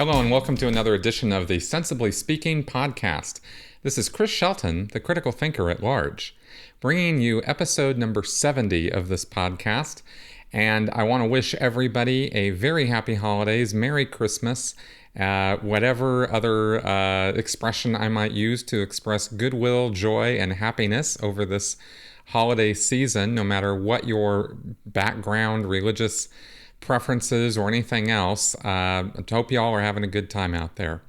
Hello and welcome to another edition of the Sensibly Speaking podcast. This is Chris Shelton, the critical thinker at large, bringing you episode number 70 of this podcast. And I want to wish everybody a very happy holidays, Merry Christmas, whatever other expression I might use to express goodwill, joy, and happiness over this holiday season, no matter what your background, religious preferences, or anything else. I hope y'all are having a good time out there.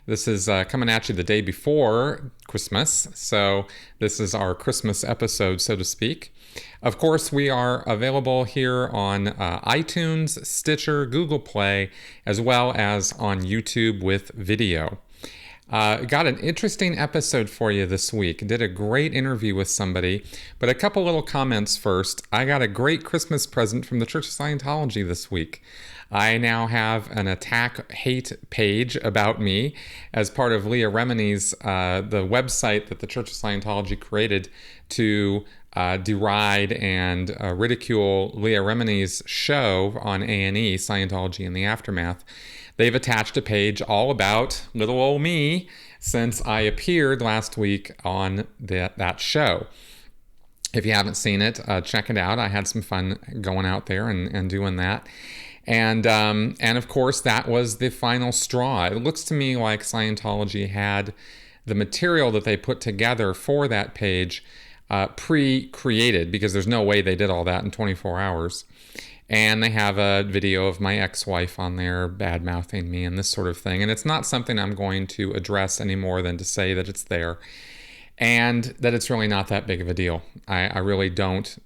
This is coming at you the day before Christmas, so this is our Christmas episode, so to speak. Of course, we are available here on iTunes, Stitcher, Google Play, as well as on YouTube with video. Got an interesting episode for you this week. Did a great interview with somebody, but a couple little comments first. I got a great Christmas present from the Church of Scientology this week. I now have an attack hate page about me as part of Leah Remini's, the website that the Church of Scientology created to deride and ridicule Leah Remini's show on A&E, Scientology in the Aftermath. They've attached a page all about little old me since I appeared last week on that show. If you haven't seen it, check it out. I had some fun going out there and doing that. And of course, that was the final straw. It looks to me like Scientology had the material that they put together for that page pre-created, because there's no way they did all that in 24 hours. And they have a video of my ex-wife on there bad-mouthing me and this sort of thing. And it's not something I'm going to address any more than to say that it's there and that it's really not that big of a deal. I really don't,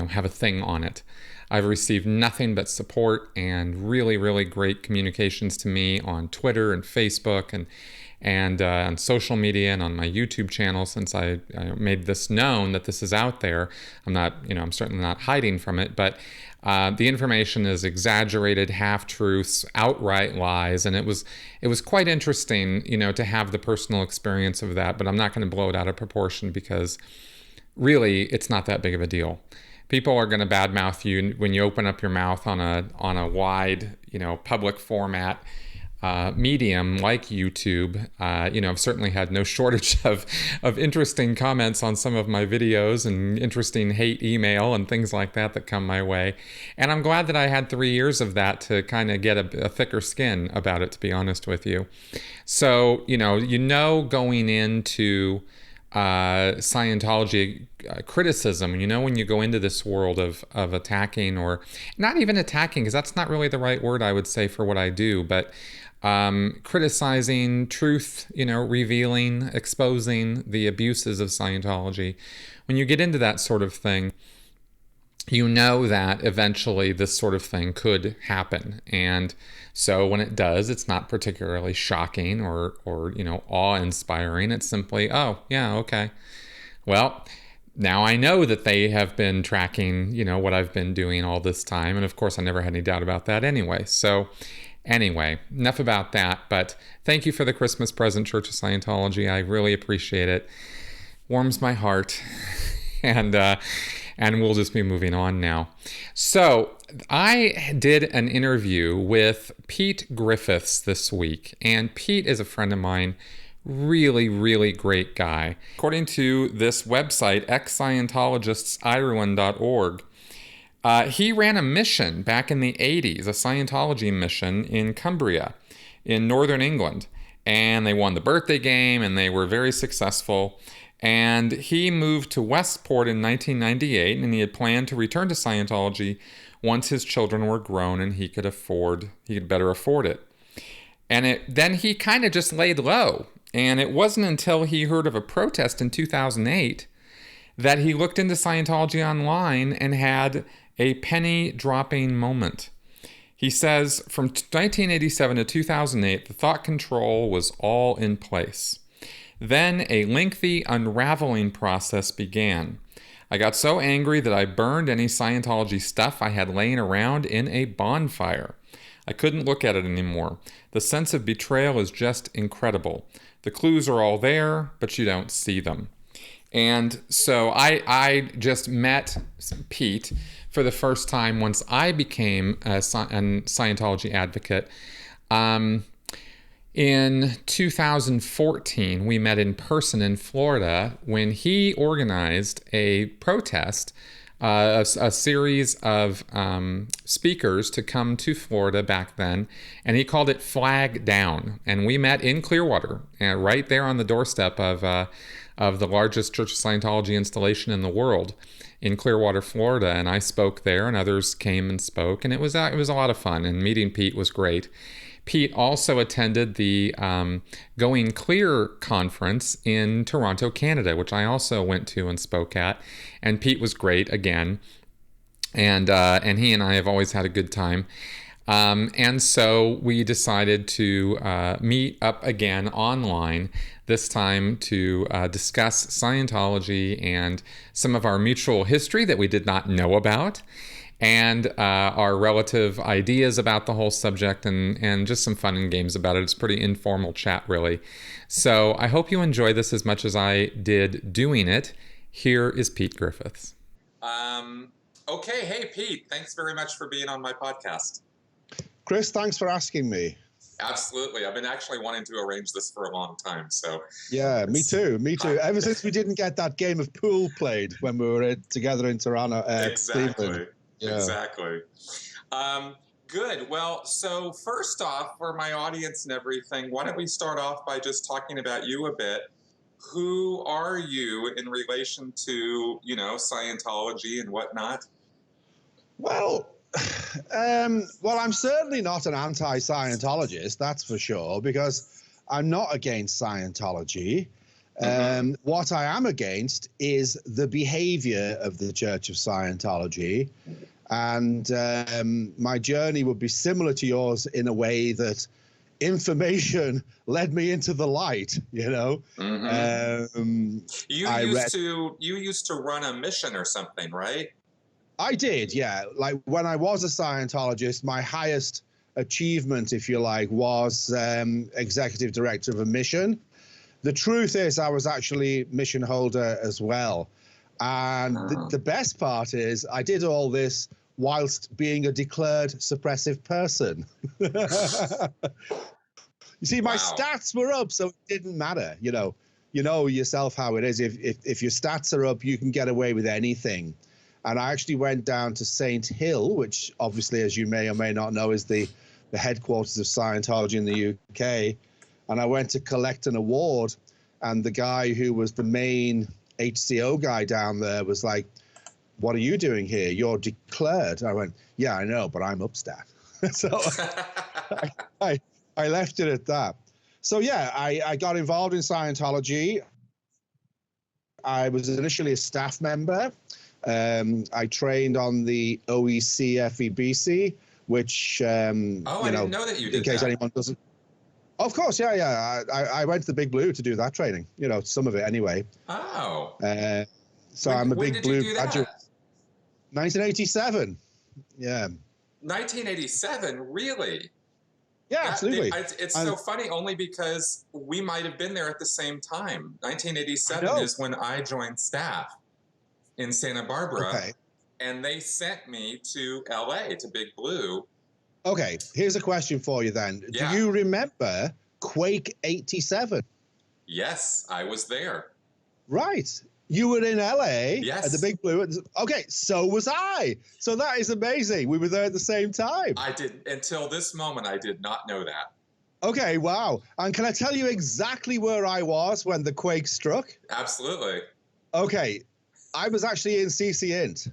have a thing on it. I've received nothing but support and really, really great communications to me on Twitter and Facebook and on social media and on my YouTube channel since I made this known that this is out there. I'm certainly not hiding from it, but the information is exaggerated, half-truths, outright lies, and it was quite interesting, to have the personal experience of that, but I'm not going to blow it out of proportion because really it's not that big of a deal. People are going to badmouth you when you open up your mouth on a wide, public format medium like YouTube. I've certainly had no shortage of interesting comments on some of my videos and interesting hate email and things like that come my way. And I'm glad that I had 3 years of that to kind of get a thicker skin about it, to be honest with you. So, going into Scientology criticism, when you go into this world of attacking, or not even attacking, because that's not really the right word I would say for what I do, but criticizing, truth, revealing, exposing the abuses of Scientology. When you get into that sort of thing, that eventually this sort of thing could happen. And so when it does, it's not particularly shocking or awe-inspiring. It's simply, oh, yeah, okay. Well, now I know that they have been tracking, what I've been doing all this time. And of course, I never had any doubt about that anyway. So anyway, enough about that. But thank you for the Christmas present, Church of Scientology. I really appreciate it. Warms my heart. And we'll just be moving on now. So I did an interview with Pete Griffiths this week. And Pete is a friend of mine. Really, really great guy. According to this website, ex-Scientologistsireland.org, he ran a mission back in the 80s, a Scientology mission in Cumbria in northern England. And they won the birthday game and they were very successful. And he moved to Westport in 1998, and he had planned to return to Scientology once his children were grown and he could better afford it. And then he kind of just laid low. And it wasn't until he heard of a protest in 2008 that he looked into Scientology online and had a penny-dropping moment. He says, from 1987 to 2008, the thought control was all in place. Then a lengthy unraveling process began. I got so angry that I burned any Scientology stuff I had laying around in a bonfire. I couldn't look at it anymore. The sense of betrayal is just incredible. The clues are all there, but you don't see them. And so I just met Pete for the first time once I became a Scientology advocate. In 2014, we met in person in Florida when he organized a protest, a series of speakers to come to Florida back then, and he called it Flag Down. And we met in Clearwater, right there on the doorstep of the largest Church of Scientology installation in the world, in Clearwater, Florida. And I spoke there, and others came and spoke, and it was a lot of fun. And meeting Pete was great. Pete also attended the Going Clear conference in Toronto, Canada, which I also went to and spoke at. And Pete was great again. And he and I have always had a good time. And so we decided to meet up again online, this time to discuss Scientology and some of our mutual history that we did not know about, and our relative ideas about the whole subject, and just some fun and games about it. It's a pretty informal chat, really. So I hope you enjoy this as much as I did doing it. Here is Pete Griffiths. Okay. Hey, Pete. Thanks very much for being on my podcast. Chris, thanks for asking me. Absolutely. I've been actually wanting to arrange this for a long time. So yeah, me too. Ever since we didn't get that game of pool played when we were together in Toronto. Exactly. Cleveland. Yeah. Exactly. Good. Well, so first off, for my audience and everything, why don't we start off by just talking about you a bit? Who are you in relation to, Scientology and whatnot? Well, I'm certainly not an anti-Scientologist, that's for sure, because I'm not against Scientology. What I am against is the behavior of the Church of Scientology. And my journey would be similar to yours in a way that information led me into the light, You used to run a mission or something, right? I did, yeah. Like when I was a Scientologist, my highest achievement, if you like, was executive director of a mission. The truth is I was actually mission holder as well. And the best part is I did all this whilst being a declared suppressive person. You see, my stats were up, so it didn't matter. You know yourself how it is. If your stats are up, you can get away with anything. And I actually went down to St. Hill, which obviously, as you may or may not know, is the headquarters of Scientology in the UK. And I went to collect an award, and the guy who was the main HCO guy down there was like, "What are you doing here? You're declared." I went, "Yeah, I know, but I'm upstat." So I left it at that. So yeah, I got involved in Scientology. I was initially a staff member. I trained on the OEC FEBC, which I didn't know that you did. In case anyone doesn't. Of course, yeah. I went to the Big Blue to do that training. Some of it anyway. Oh. So I'm a Big Blue graduate. 1987. Yeah. 1987, really? Yeah, absolutely. It's so funny only because we might have been there at the same time. 1987 is when I joined staff in Santa Barbara, and they sent me to LA, to Big Blue. Okay, here's a question for you then. Yeah. Do you remember Quake 87? Yes, I was there. Right. You were in LA at the Big Blue. Okay, so was I. So that is amazing. We were there at the same time. I did. Until this moment, I did not know that. Okay, wow. And can I tell you exactly where I was when the quake struck? Absolutely. Okay, I was actually in CC Int.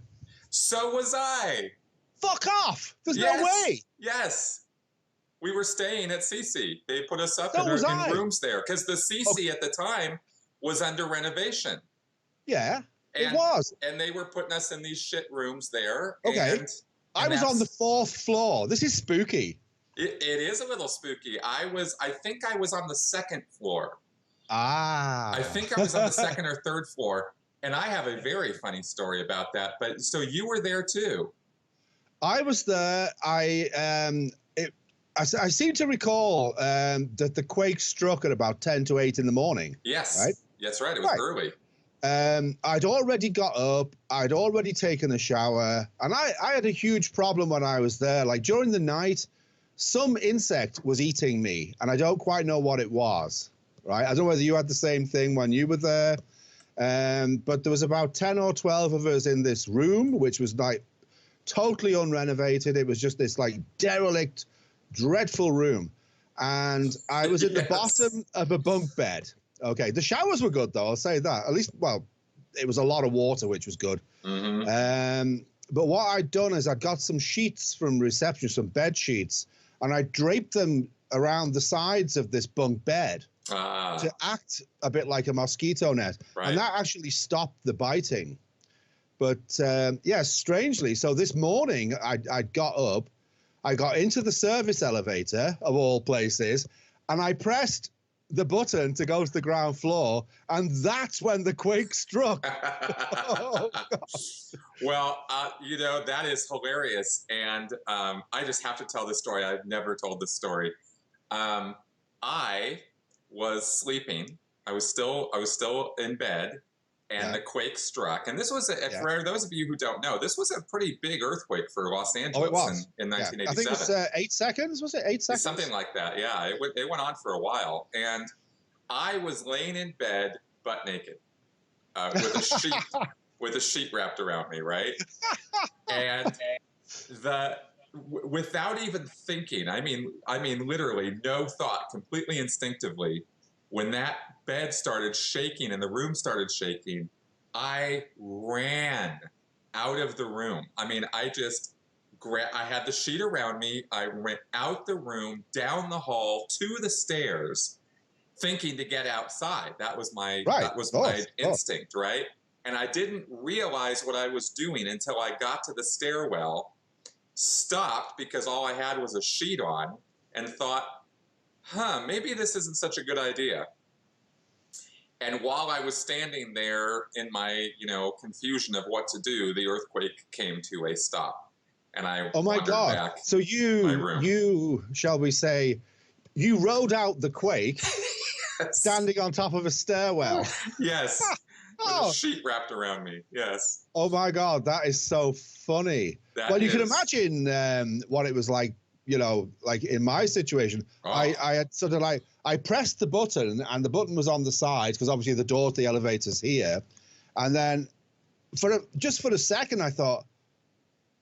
So was I. Fuck off. There's no way. Yes. We were staying at CC. They put us up in rooms there because the CC at the time was under renovation. Yeah, it was. And they were putting us in these shit rooms there. Okay. And I was on the 4th floor. This is spooky. It is a little spooky. I think I was on the 2nd floor. I think I was on the 2nd or 3rd floor. And I have a very funny story about that. But so you were there too. I was there. I seem to recall that the quake struck at about 10 to 8 in the morning. Yes. Right? That's right. It was early. I'd already got up. I'd already taken a shower. And I had a huge problem when I was there. Like during the night, some insect was eating me, and I don't quite know what it was, right? I don't know whether you had the same thing when you were there, but there was about 10 or 12 of us in this room, which was like totally unrenovated. It was just this like derelict, dreadful room. And I was at the bottom of a bunk bed. Okay, the showers were good, though, I'll say that. At least, well, it was a lot of water, which was good. But what I'd done is I'd got some sheets from reception, some bed sheets, and I draped them around the sides of this bunk bed to act a bit like a mosquito net. Right. And that actually stopped the biting. But, yeah, strangely, so this morning I got up, I got into the service elevator, of all places, and I pressed the button to go to the ground floor, and that's when the quake struck. Oh, well, you know, that is hilarious, and I just have to tell this story. I've never told this story. I was sleeping. I was still in bed, and the quake struck. And this was, for those of you who don't know, this was a pretty big earthquake for Los Angeles in 1987. I think it was 8 seconds. Was it 8 seconds? Something like that, yeah. It went on for a while. And I was laying in bed, butt naked, with a sheet wrapped around me, right? And without even thinking, I mean, literally no thought, completely instinctively, when that bed started shaking and the room started shaking, I ran out of the room. I mean, I had the sheet around me. I went out the room, down the hall, to the stairs, thinking to get outside. That was my instinct, right? And I didn't realize what I was doing until I got to the stairwell, stopped because all I had was a sheet on, and thought, maybe this isn't such a good idea. And while I was standing there in my, confusion of what to do, the earthquake came to a stop. And I wandered back. So you, shall we say, you rode out the quake standing on top of a stairwell. Yes. With a sheet wrapped around me. Yes. Oh my God, that is so funny. You can imagine what it was like. Like in my situation, I had sort of I pressed the button, and the button was on the side because obviously the door to the elevator's here. And then just for a second, I thought,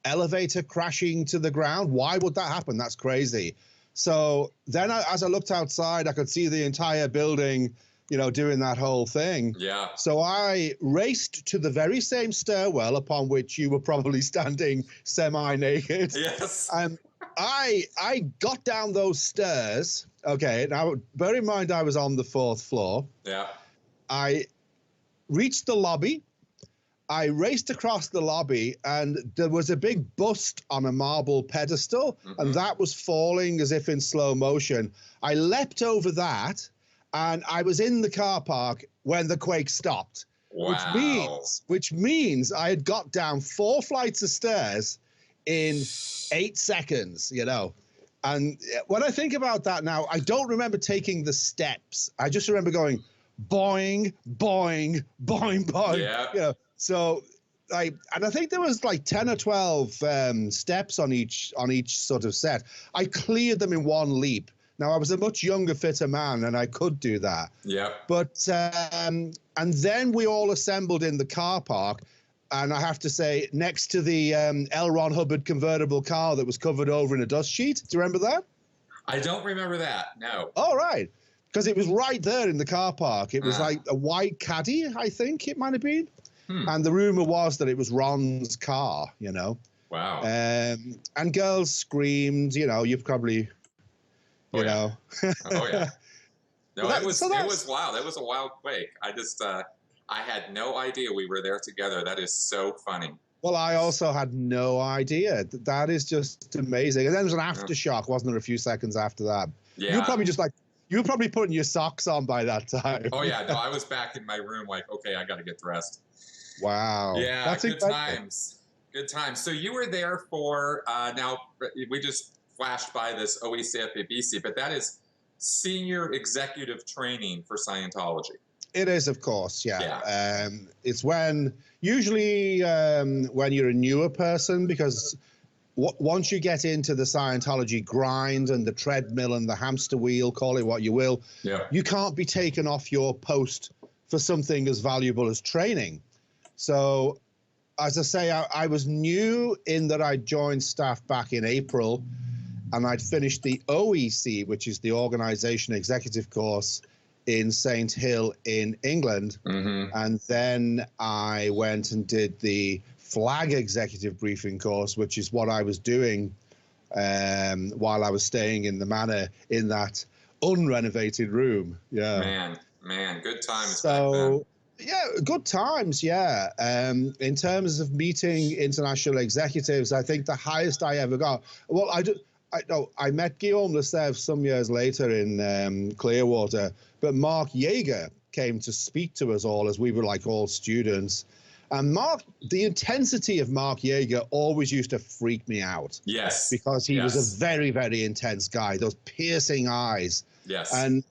elevator crashing to the ground? Why would that happen? That's crazy. So then as I looked outside, I could see the entire building, doing that whole thing. Yeah. So I raced to the very same stairwell upon which you were probably standing semi-naked. Yes. I got down those stairs. Okay, now bear in mind I was on the 4th floor. Yeah. I reached the lobby. I raced across the lobby, and there was a big bust on a marble pedestal, and that was falling as if in slow motion. I leapt over that, and I was in the car park when the quake stopped. Wow. Which means I had got down 4 flights of stairs in 8 seconds, And when I think about that now, I don't remember taking the steps. I just remember going boing, boing, boing, boing. Yeah. So and I think there was like 10 or 12 steps on each sort of set. I cleared them in one leap. Now, I was a much younger, fitter man, and I could do that. Yeah. But and then we all assembled in the car park. And I have to say, next to the L. Ron Hubbard convertible car that was covered over in a dust sheet. Do you remember that? I don't remember that, no. Oh, right. Because it was right there in the car park. It was like a white Caddy, I think it might have been. And the rumor was that it was Ron's car, Wow. And girls screamed, you've probably, Oh, yeah. No, Well, it was wild. It was a wild quake. I just... I had no idea we were there together. That is so funny. Well, I also had no idea. That is just amazing. And then there was an aftershock, wasn't there, a few seconds after that? Yeah. You were probably putting your socks on by that time. Oh, yeah. No, I was back in my room like, okay, I got to get dressed. Wow. Yeah, that's good times. Good times. So you were there for, now we just flashed by this OECFABC, but that is senior executive training for Scientology. It is, of course, yeah. It's usually when you're a newer person, because once you get into the Scientology grind and the treadmill and the hamster wheel, call it what you will, you can't be taken off your post for something as valuable as training. So, as I say, I was new in that I joined staff back in April, and I'd finished the OEC, which is the Organization Executive Course in St. Hill in England. And then I went and did the Flag Executive Briefing course, which is what I was doing while I was staying in the manor in that unrenovated room. Man, good times back So, then. yeah, good times, yeah. In terms of meeting international executives, I think the highest I ever got, well, I met Guillaume Lesèvre some years later in Clearwater, but Mark Yeager came to speak to us all as we were like all students. And the intensity of Mark Yeager always used to freak me out. Yes. Because he was a very, very intense guy, those piercing eyes. Yes. And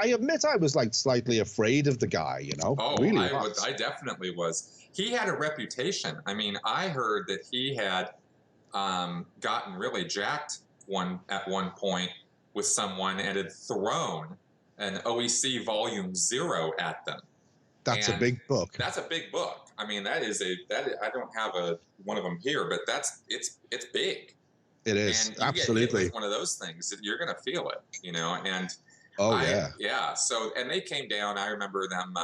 I admit I was like slightly afraid of the guy, you know. Oh, really I definitely was. He had a reputation. I mean, I heard that he had gotten really jacked at one point with someone and had thrown an OEC Volume 0 at them. That's a big book. That's a big book. I mean, I don't have one of them here, but it's big. It is, and absolutely. Get hit with one of those things, you're going to feel it, you know. And So, and they came down. I remember them.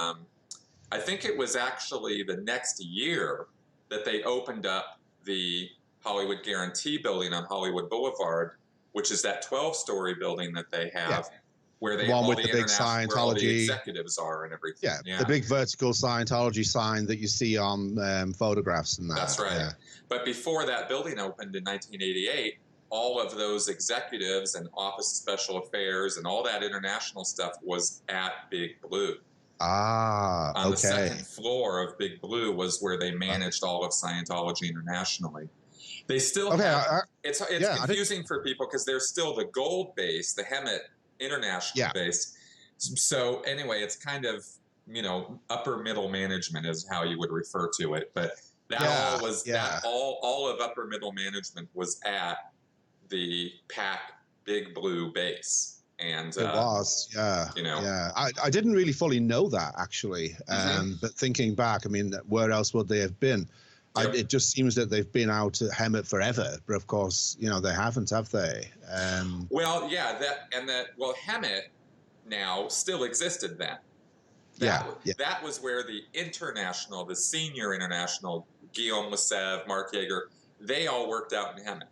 I think it was actually the next year that they opened up the Hollywood Guarantee building on Hollywood Boulevard, which is that 12-story building that they have. Yeah. Where they all the big Scientology, where all the executives are and everything. Yeah, the big vertical Scientology sign that you see on photographs and that. That's right. Yeah. But before that building opened in 1988, all of those executives and Office of Special Affairs and all that international stuff was at Big Blue. On the second floor of Big Blue was where they managed all of Scientology internationally. They still have, it's confusing for people because there's still the gold base, the Hemet international base. So anyway, it's kind of, you know, upper middle management is how you would refer to it. But that all of upper middle management was at the PAC Big Blue base. And it was, you know, I didn't really fully know that actually. But thinking back, I mean, where else would they have been? It just seems that they've been out at Hemet forever, but of course, you know, they haven't, have they? Hemet now still existed then. That was where the senior international, Guillaume Lesèvre, Mark Yeager, they all worked out in Hemet.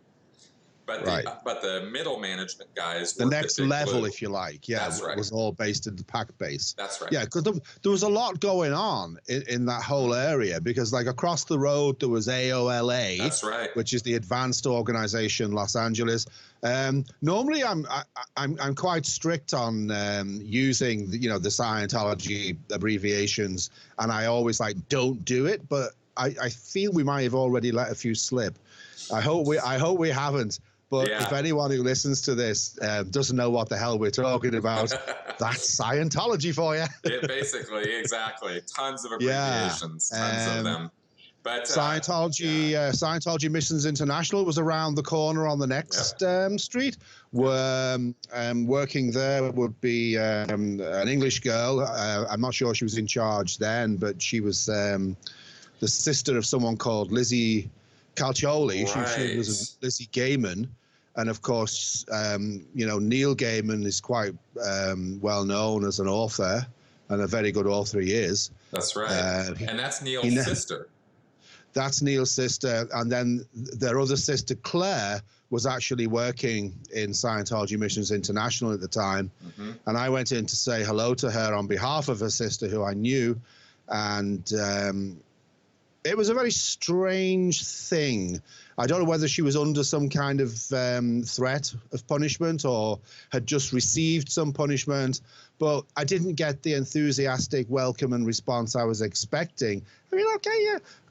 But the middle management guys, the next level, if you like, was all based in the PAC base. That's right. Yeah, because there was a lot going on in that whole area. Because like across the road there was AOLA. That's right. Which is the Advanced Organization Los Angeles. Normally, I'm quite strict on using the Scientology abbreviations, and I always don't do it. But I feel we might have already let a few slip. I hope we haven't. But if anyone who listens to this doesn't know what the hell we're talking about, that's Scientology for you. Basically, exactly. Tons of abbreviations, tons of them. But Scientology Missions International was around the corner on the next street. Working there would be an English girl. I'm not sure she was in charge then, but she was the sister of someone called Lizzie Calcioli. She was Lizzie Gaiman. And of course, Neil Gaiman is quite well known as an author, and a very good author he is. That's right. And that's Neil's sister. That's Neil's sister. And then their other sister, Claire, was actually working in Scientology Missions International at the time. And I went in to say hello to her on behalf of her sister, who I knew. And it was a very strange thing. I don't know whether she was under some kind of threat of punishment or had just received some punishment, but I didn't get the enthusiastic welcome and response I was expecting. I mean,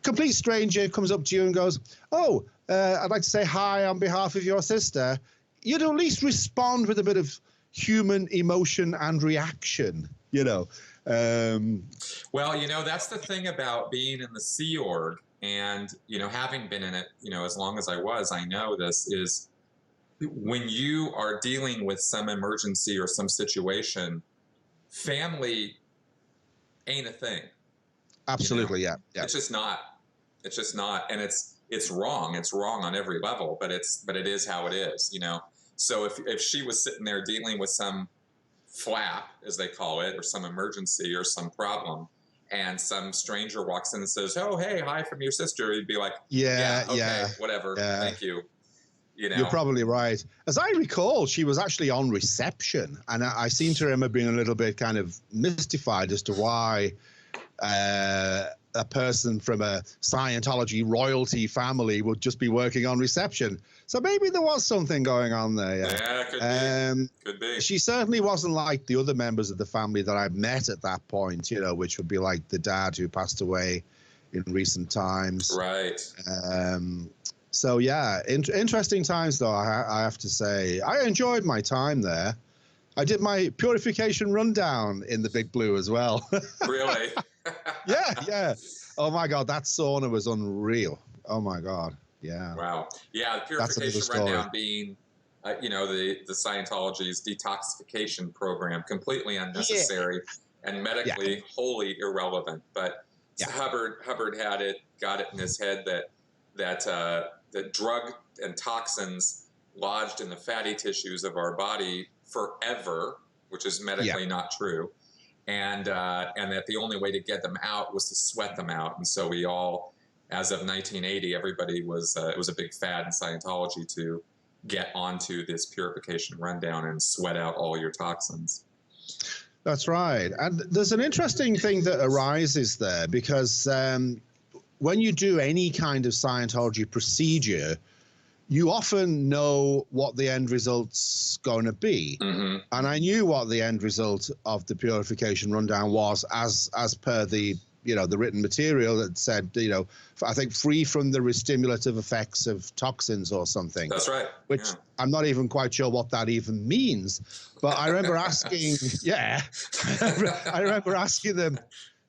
complete stranger comes up to you and goes, "Oh, I'd like to say hi on behalf of your sister." You'd at least respond with a bit of human emotion and reaction, Well, that's the thing about being in the Sea Org and, having been in it, as long as I was, I know this is when you are dealing with some emergency or some situation, family ain't a thing. Absolutely. Yeah. It's just not. It's just not. And it's wrong. It's wrong on every level, but it is how it is, So if she was sitting there dealing with some flap, as they call it, or some emergency or some problem, and some stranger walks in and says, "Oh, hey, hi from your sister," you'd be like, okay, whatever, thank you. You're probably right. As I recall, she was actually on reception, and I seem to remember being a little bit kind of mystified as to why a person from a Scientology royalty family would just be working on reception. So maybe there was something going on there. Yeah, could be. She certainly wasn't like the other members of the family that I met at that point, which would be like the dad who passed away in recent times. Right. So, yeah, interesting times, though, I have to say. I enjoyed my time there. I did my purification rundown in the Big Blue as well. Really? Yeah. Oh, my God, that sauna was unreal. Oh, my God. Yeah. Wow. Yeah, the purification rundown being, the Scientology's detoxification program, completely unnecessary and medically wholly irrelevant. But Hubbard got it in his head that drug and toxins lodged in the fatty tissues of our body forever, which is medically not true, and that the only way to get them out was to sweat them out. And so we all, as of 1980, everybody was it was a big fad in Scientology to get onto this purification rundown and sweat out all your toxins. That's right. And there's an interesting thing that arises there, because when you do any kind of Scientology procedure, you often know what the end result's going to be. Mm-hmm. And I knew what the end result of the purification rundown was, as per the the written material that said, I think free from the restimulative effects of toxins or something. That's right. Which I'm not even quite sure what that even means. But I remember asking, I remember asking them,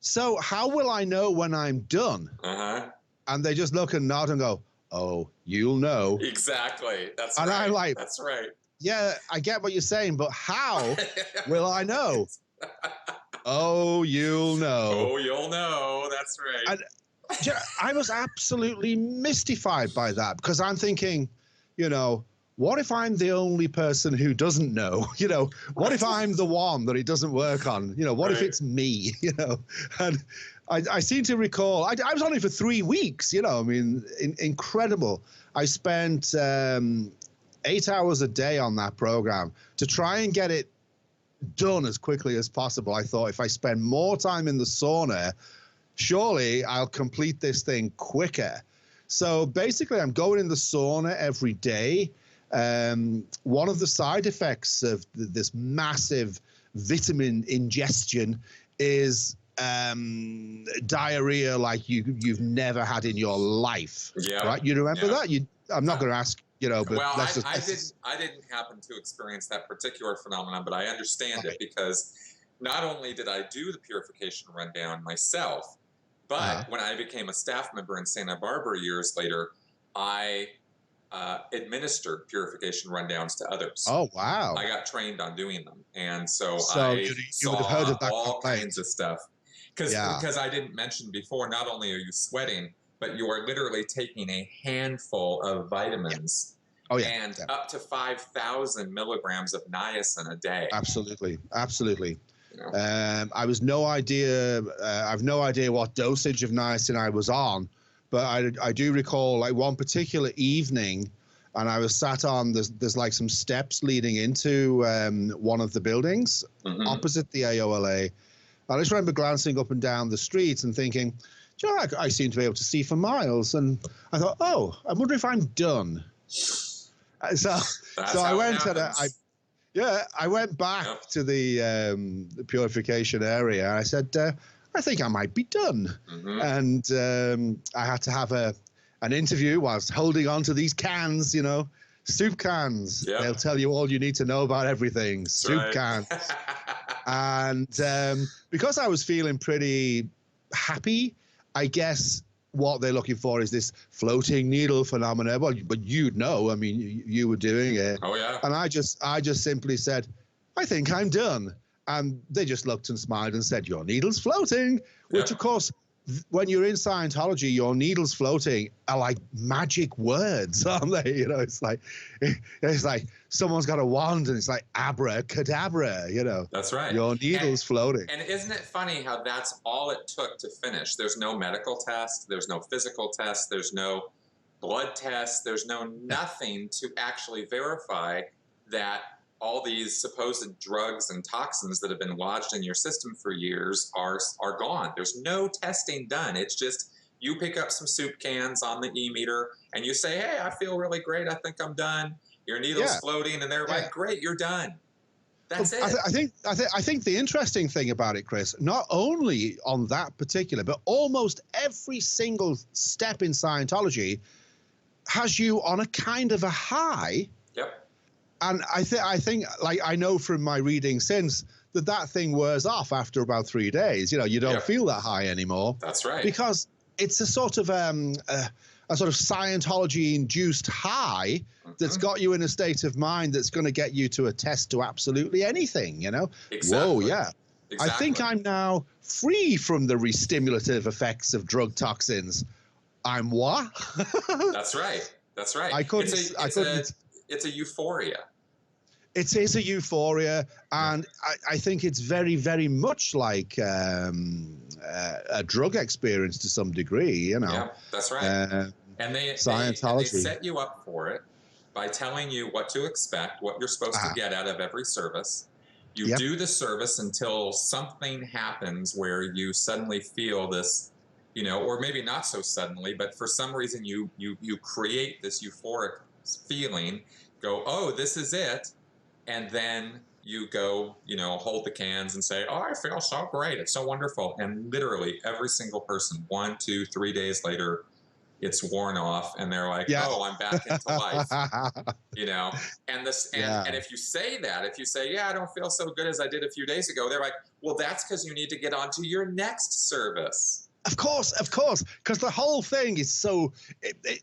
so how will I know when I'm done? Uh-huh. And they just look and nod and go, oh, you'll know. Exactly. That's right. And I'm like, that's right. Yeah, I get what you're saying, but how will I know? Oh, you'll know. Oh, you'll know. That's right. And I was absolutely mystified by that, because I'm thinking, what if I'm the only person who doesn't know? What if I'm the one that it doesn't work on? What if it's me? And I seem to recall, I was on it for 3 weeks, incredible. I spent 8 hours a day on that program to try and get it done as quickly as possible. I thought, if I spend more time in the sauna, surely I'll complete this thing quicker. So basically, I'm going in the sauna every day. One of the side effects of this massive vitamin ingestion is diarrhea like you've never had in your life. Yeah. Right? You remember that? I'm not going to ask. But well, I didn't happen to experience that particular phenomenon, but I understand it, because not only did I do the purification rundown myself, but when I became a staff member in Santa Barbara years later, I administered purification rundowns to others. Oh, wow. I got trained on doing them. And so you would have heard of that all kinds of stuff. Because I didn't mention before, not only are you sweating, but you are literally taking a handful of vitamins and up to 5,000 milligrams of niacin a day. Absolutely. I have no idea what dosage of niacin I was on, but I do recall like one particular evening, and I was sat on, there's like some steps leading into one of the buildings opposite the AOLA. I just remember glancing up and down the street and thinking, I seem to be able to see for miles. And I thought, I wonder if I'm done. So I went I went back to the purification area. And I said, I think I might be done. Mm-hmm. And I had to have an interview whilst holding on to these cans, soup cans. Yep. They'll tell you all you need to know about everything. That's soup cans. And because I was feeling pretty happy, I guess what they're looking for is this floating needle phenomena. Well, but you'd know. I mean, you were doing it. Oh yeah. And I just simply said, I think I'm done. And they just looked and smiled and said, your needle's floating, which, of course, when you're in Scientology, your needles floating are like magic words, aren't they? You know, it's like someone's got a wand and it's like abracadabra, you know. That's right. Your needle's floating. And isn't it funny how that's all it took to finish? There's no medical test. There's no physical test. There's no blood test. There's no nothing to actually verify that all these supposed drugs and toxins that have been lodged in your system for years are gone. There's no testing done. It's just you pick up some soup cans on the e-meter and you say, hey, I feel really great. I think I'm done. Your needle's floating, and they're like, great, you're done. That's it. I think the interesting thing about it, Chris, not only on that particular, but almost every single step in Scientology has you on a kind of a high. Yep. And I think, like, I know from my reading since that thing wears off after about 3 days. You know, you don't feel that high anymore. That's right. Because it's a sort of Scientology-induced high that's got you in a state of mind that's going to get you to attest to absolutely anything. You know. Exactly. Whoa, yeah. Exactly. I think I'm now free from the re-stimulative effects of drug toxins. I'm what? That's right. That's right. It's a euphoria. It is a euphoria, and I think it's very, very much like a drug experience to some degree, you know. Yeah, that's right. And they set you up for it by telling you what to expect, what you're supposed to get out of every service. You do the service until something happens where you suddenly feel this, you know, or maybe not so suddenly, but for some reason you create this euphoric feeling, go, oh, this is it. And then you go, you know, hold the cans and say, oh, I feel so great. It's so wonderful. And literally every single person, 1, 2, 3 days later, it's worn off and they're like, oh, I'm back into life, you know? And and if you say that, if you say, yeah, I don't feel so good as I did a few days ago, they're like, well, that's because you need to get on to your next service. Of course, because the whole thing is so,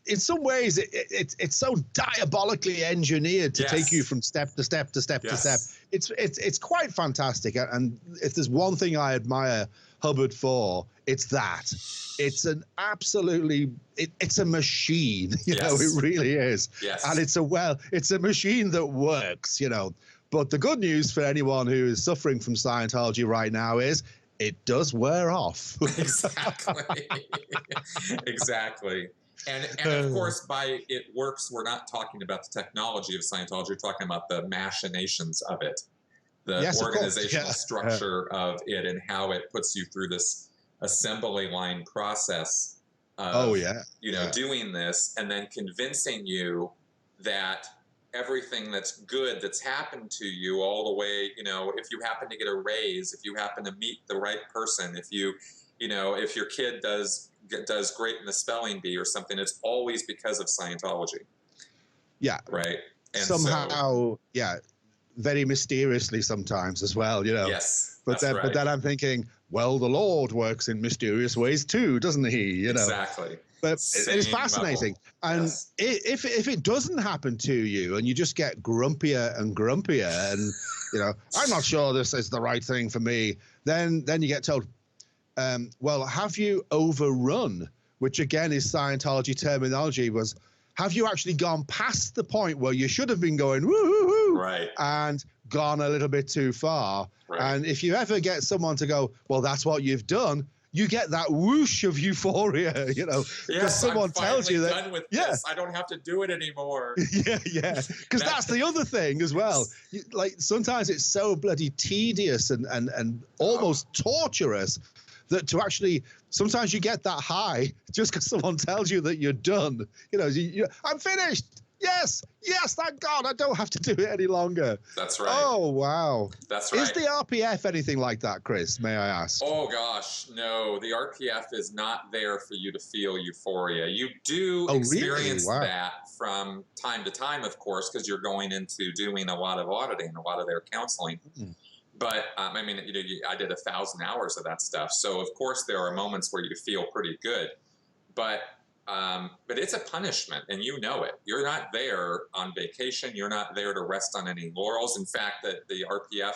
in some ways, it's so diabolically engineered to take you from step to step to step to step. It's quite fantastic. And if there's one thing I admire Hubbard for, it's that. It's an absolutely, it's a machine, you know, it really is. Yes. And it's a machine that works, you know. But the good news for anyone who is suffering from Scientology right now is, it does wear off. Exactly. Exactly. And of course, by it works, we're not talking about the technology of Scientology. We're talking about the machinations of it, the organizational structure of it, and how it puts you through this assembly line process of, doing this and then convincing you that everything that's good that's happened to you all the way, you know, if you happen to get a raise, if you happen to meet the right person, if you know, if your kid does great in the spelling bee or something, it's always because of Scientology. Yeah. Right. And somehow, very mysteriously sometimes as well, you know. Yes. But then I'm thinking, well, the Lord works in mysterious ways too, doesn't he? You know. Exactly. But it's fascinating. Level. And if it doesn't happen to you and you just get grumpier and grumpier and, you know, I'm not sure this is the right thing for me, then you get told, well, have you overrun, which again is Scientology terminology, was have you actually gone past the point where you should have been going woo-hoo-hoo, right, and gone a little bit too far? Right. And if you ever get someone to go, well, that's what you've done, you get that whoosh of euphoria, you know, because someone tells you that, done with this. I don't have to do it anymore. Yeah. Because that's the other thing as well. Like sometimes it's so bloody tedious and almost torturous that to actually, sometimes you get that high just because someone tells you that you're done. You know, I'm finished. Yes, thank God, I don't have to do it any longer. That's right. Oh, wow. That's right. Is the RPF anything like that, Chris, may I ask? Oh, gosh, no. The RPF is not there for you to feel euphoria. You do experience that from time to time, of course, because you're going into doing a lot of auditing, a lot of their counseling. Mm-hmm. But, I mean, I did 1,000 hours of that stuff. So, of course, there are moments where you feel pretty good. but it's a punishment, and you know it. You're not there on vacation. You're not there to rest on any laurels. In fact, the RPF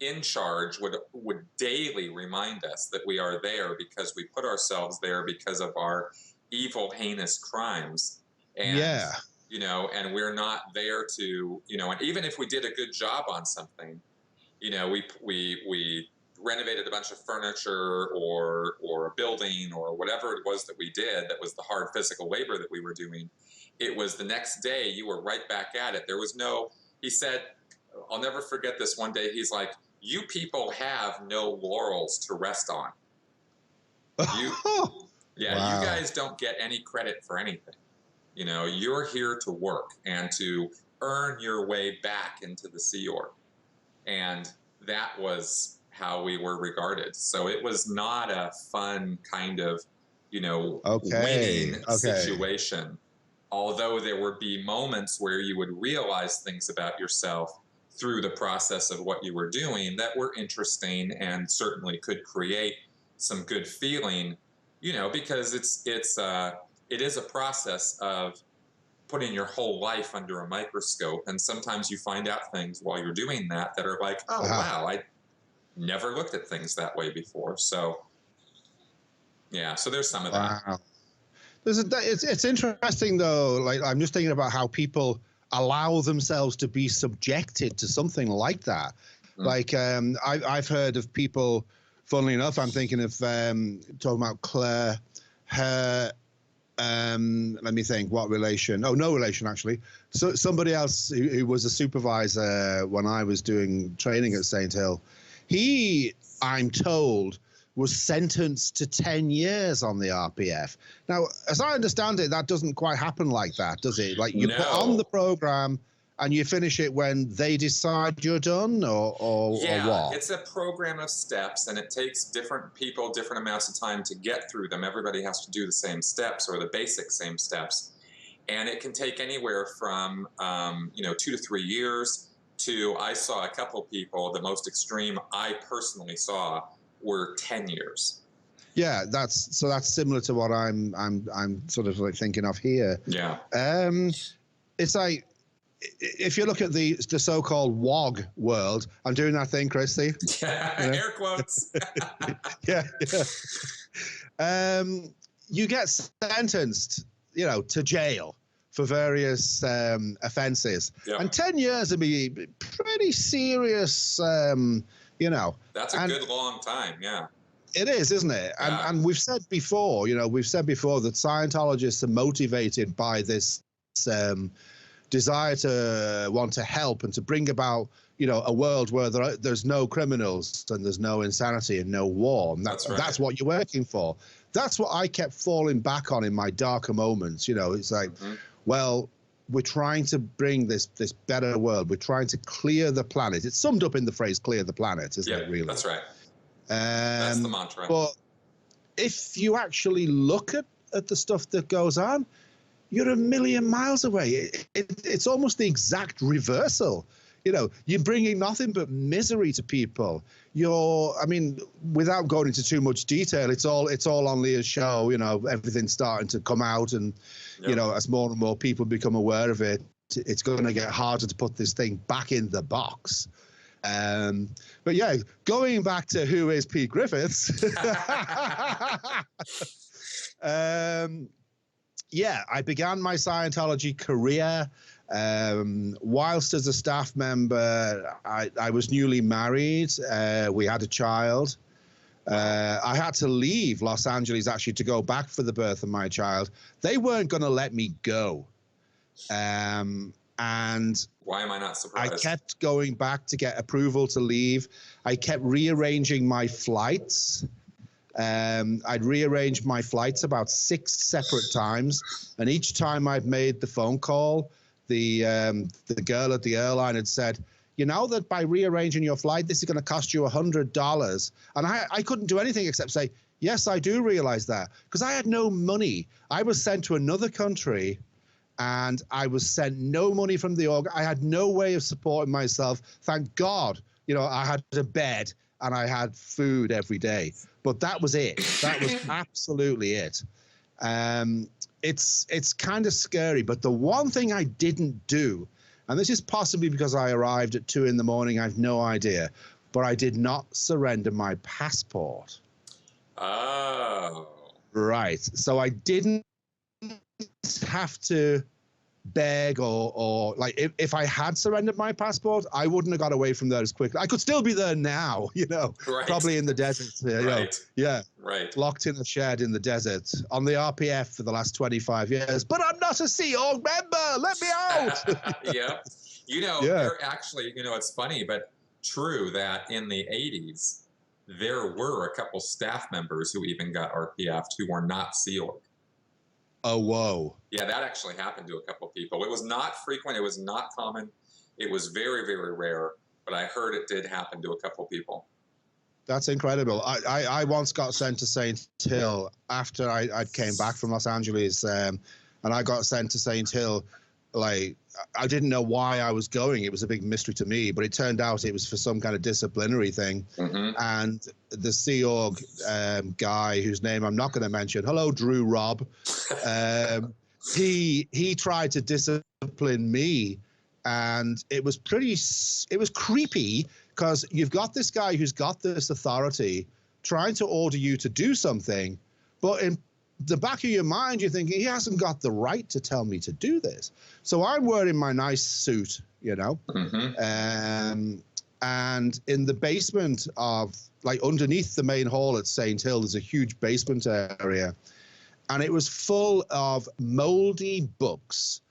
in charge would daily remind us that we are there because we put ourselves there because of our evil, heinous crimes. And, and we're not there to, and even if we did a good job on something, we renovated a bunch of furniture or a building or whatever it was that we did that was the hard physical labor that we were doing, it was the next day you were right back at it. There was no, he said, I'll never forget this one day, he's like, you people have no laurels to rest on. Wow. You guys don't get any credit for anything. You're here to work and to earn your way back into the Sea Org. And that was how we were regarded. So it was not a fun kind of, winning situation. Although there would be moments where you would realize things about yourself through the process of what you were doing that were interesting and certainly could create some good feeling, because it is a process of putting your whole life under a microscope. And sometimes you find out things while you're doing that are like, oh, wow, I never looked at things that way before. So, so there's some of that. It's interesting, though. Like, I'm just thinking about how people allow themselves to be subjected to something like that. Like, I've heard of people, funnily enough, I'm thinking of talking about Claire, her, let me think, what relation? Oh, no relation, actually. So somebody else who was a supervisor when I was doing training at St. Hill, he, I'm told, was sentenced to 10 years on the RPF. Now, as I understand it, that doesn't quite happen like that, does it? Like, you put on the program and you finish it when they decide you're done, or what? It's a program of steps, and it takes different people different amounts of time to get through them. Everybody has to do the same steps, or the basic same steps. And it can take anywhere from 2 to 3 years to, I saw a couple people, the most extreme I personally saw were 10 years. Yeah, that's similar to what I'm sort of like thinking of here. Yeah. It's like, if you look at the so-called WOG world, I'm doing that thing, Chris, see? Air quotes. You get sentenced, to jail for various offenses. Yep. And 10 years would be pretty serious, That's a good long time, yeah. It is, isn't it? Yeah. And we've said before, that Scientologists are motivated by this desire to want to help and to bring about, a world where there's no criminals and there's no insanity and no war. And that's what you're working for. That's what I kept falling back on in my darker moments. It's like, well, we're trying to bring this better world. We're trying to clear the planet. It's summed up in the phrase "clear the planet," isn't it? Really, that's right. That's the mantra. But if you actually look at the stuff that goes on, you're a million miles away. It's almost the exact reversal. You're bringing nothing but misery to people. Without going into too much detail, it's all on Leah's show. Everything's starting to come out, and as more and more people become aware of it, it's going to get harder to put this thing back in the box. But yeah, going back to who is Pete Griffiths. I began my Scientology career whilst as a staff member. I was newly married. We had a child. I had to leave Los Angeles actually to go back for the birth of my child. They weren't going to let me go. And why am I not surprised? I kept going back to get approval to leave. I kept rearranging my flights. I'd rearranged my flights about 6 separate times, and each time I'd made the phone call, the girl at the airline had said, that by rearranging your flight, this is going to cost you $100. And I couldn't do anything except say, yes, I do realize that, because I had no money. I was sent to another country, and I was sent no money from the org. I had no way of supporting myself. Thank God, I had a bed and I had food every day. But that was it. That was absolutely it. It's kind of scary. But the one thing I didn't do, and this is possibly because I arrived at 2 a.m, I have no idea, but I did not surrender my passport. Oh. Right. So I didn't have to beg or like if I had surrendered my passport, I wouldn't have got away from there as quickly. I could still be there now, Right. probably in the desert. Right. Yeah. Right. Locked in a shed in the desert on the RPF for the last 25 years. But I'm not a Sea Org member. Let me out. Yeah. They're actually, it's funny, but true that in the 80s, there were a couple staff members who even got RPF who were not Sea Org. Oh, whoa. Yeah, that actually happened to a couple people. It was not frequent. It was not common. It was very, very rare. But I heard it did happen to a couple people. That's incredible. I once got sent to St. Hill after I came back from Los Angeles, and I got sent to St. Hill. Like, I didn't know why I was going. It was a big mystery to me, but it turned out it was for some kind of disciplinary thing. Mm-hmm. And the Sea Org guy, whose name I'm not going to mention, hello, Drew Robb, he tried to discipline me, and it was creepy because you've got this guy who's got this authority trying to order you to do something, but in the back of your mind, you're thinking, he hasn't got the right to tell me to do this. So I'm wearing my nice suit, Mm-hmm. And in the basement of, like, underneath the main hall at St. Hill, there's a huge basement area. And it was full of moldy books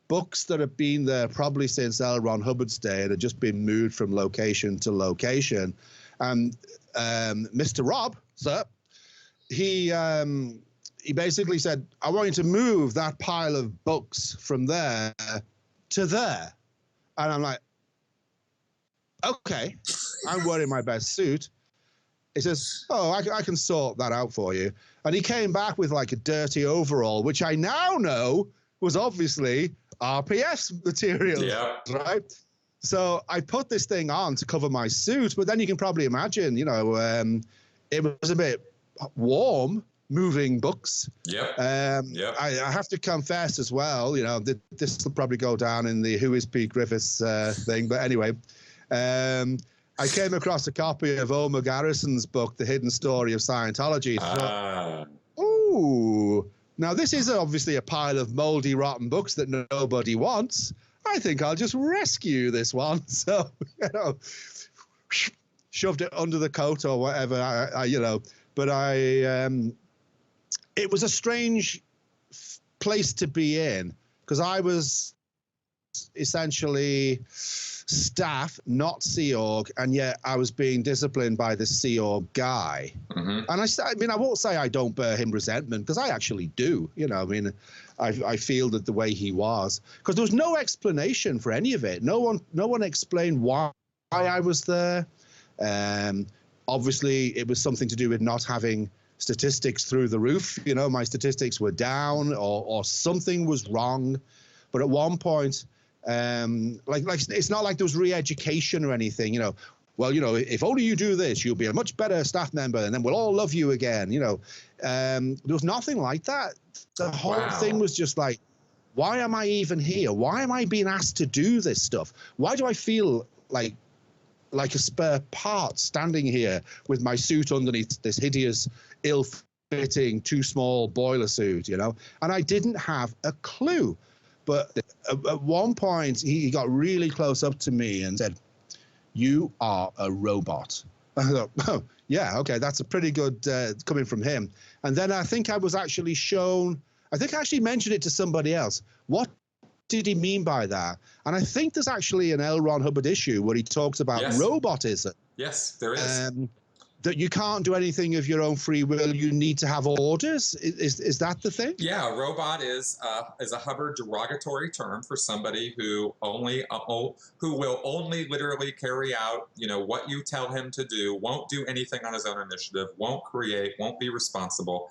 that have been there probably since L. Ron Hubbard's day and had just been moved from location to location. And Mr. Robb, sir, he basically said, I want you to move that pile of books from there to there. And I'm like, okay, I'm wearing my best suit. He says, oh, I can sort that out for you. And he came back with like a dirty overall, which I now know was obviously RPS material. Yeah. Right? So I put this thing on to cover my suit, but then you can probably imagine, it was a bit warm, moving books. Yep. I have to confess as well, this will probably go down in the Who is Pete Griffiths thing. But anyway, I came across a copy of Omar Garrison's book, The Hidden Story of Scientology. Ooh, now this is obviously a pile of moldy, rotten books that nobody wants. I think I'll just rescue this one. So, shoved it under the coat or whatever, but it was a strange place to be in because I was essentially staff, not Sea Org, and yet I was being disciplined by the Sea Org guy. Mm-hmm. And I won't say I don't bear him resentment because I actually do. I feel that the way he was, because there was no explanation for any of it. No one explained why I was there. Obviously, it was something to do with not having statistics through the roof. My statistics were down or something was wrong. But at one point, like it's not like there was re-education or anything, if only you do this, you'll be a much better staff member and then we'll all love you again. There was nothing like that. The whole thing was just like, why am I even here? Why am I being asked to do this stuff? Why do I feel like a spare part standing here with my suit underneath this hideous, ill-fitting, too small boiler suit, And I didn't have a clue. But at one point, he got really close up to me and said, you are a robot. I thought, oh, yeah, okay, that's a pretty good coming from him. And then I think I was actually shown, I think I actually mentioned it to somebody else. What did he mean by that? And I think there's actually an L. Ron Hubbard issue where he talks about robotism. Yes, there is. That you can't do anything of your own free will. You need to have orders. Is that the thing? Yeah, robot is a Hubbard derogatory term for somebody who will only literally carry out, what you tell him to do, won't do anything on his own initiative, won't create, won't be responsible.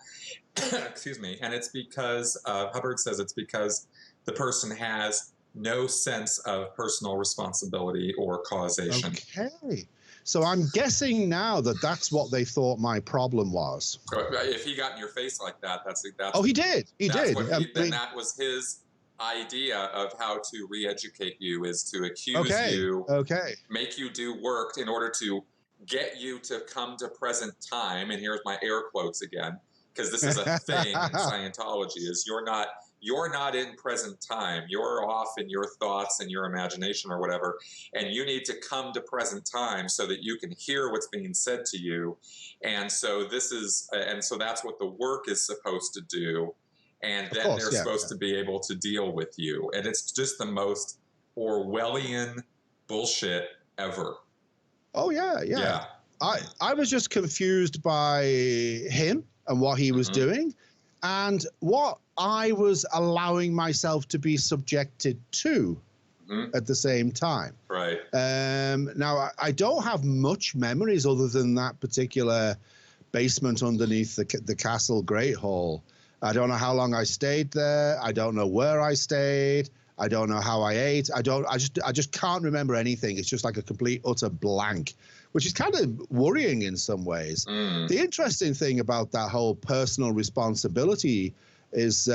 Excuse me. And it's because Hubbard says it's because the person has no sense of personal responsibility or causation. Okay. So I'm guessing now that that's what they thought my problem was. If he got in your face like that, that's Oh, he did. He did. Then that was his idea of how to re-educate you, is to accuse you, make you do work in order to get you to come to present time. And here's my air quotes again, because this is a thing in Scientology, is you're not in present time. You're off in your thoughts and your imagination or whatever, and you need to come to present time so that you can hear what's being said to you. And so that's what the work is supposed to do. And then they're supposed to be able to deal with you. And it's just the most Orwellian bullshit ever. Oh, yeah. I was just confused by him and what he was doing and what I was allowing myself to be subjected to at the same time. Right. Now, I don't have much memories other than that particular basement underneath the Castle Great Hall. I don't know how long I stayed there. I don't know where I stayed. I don't know how I ate. I just can't remember anything. It's just like a complete utter blank, which is kind of worrying in some ways. The interesting thing about that whole personal responsibility is,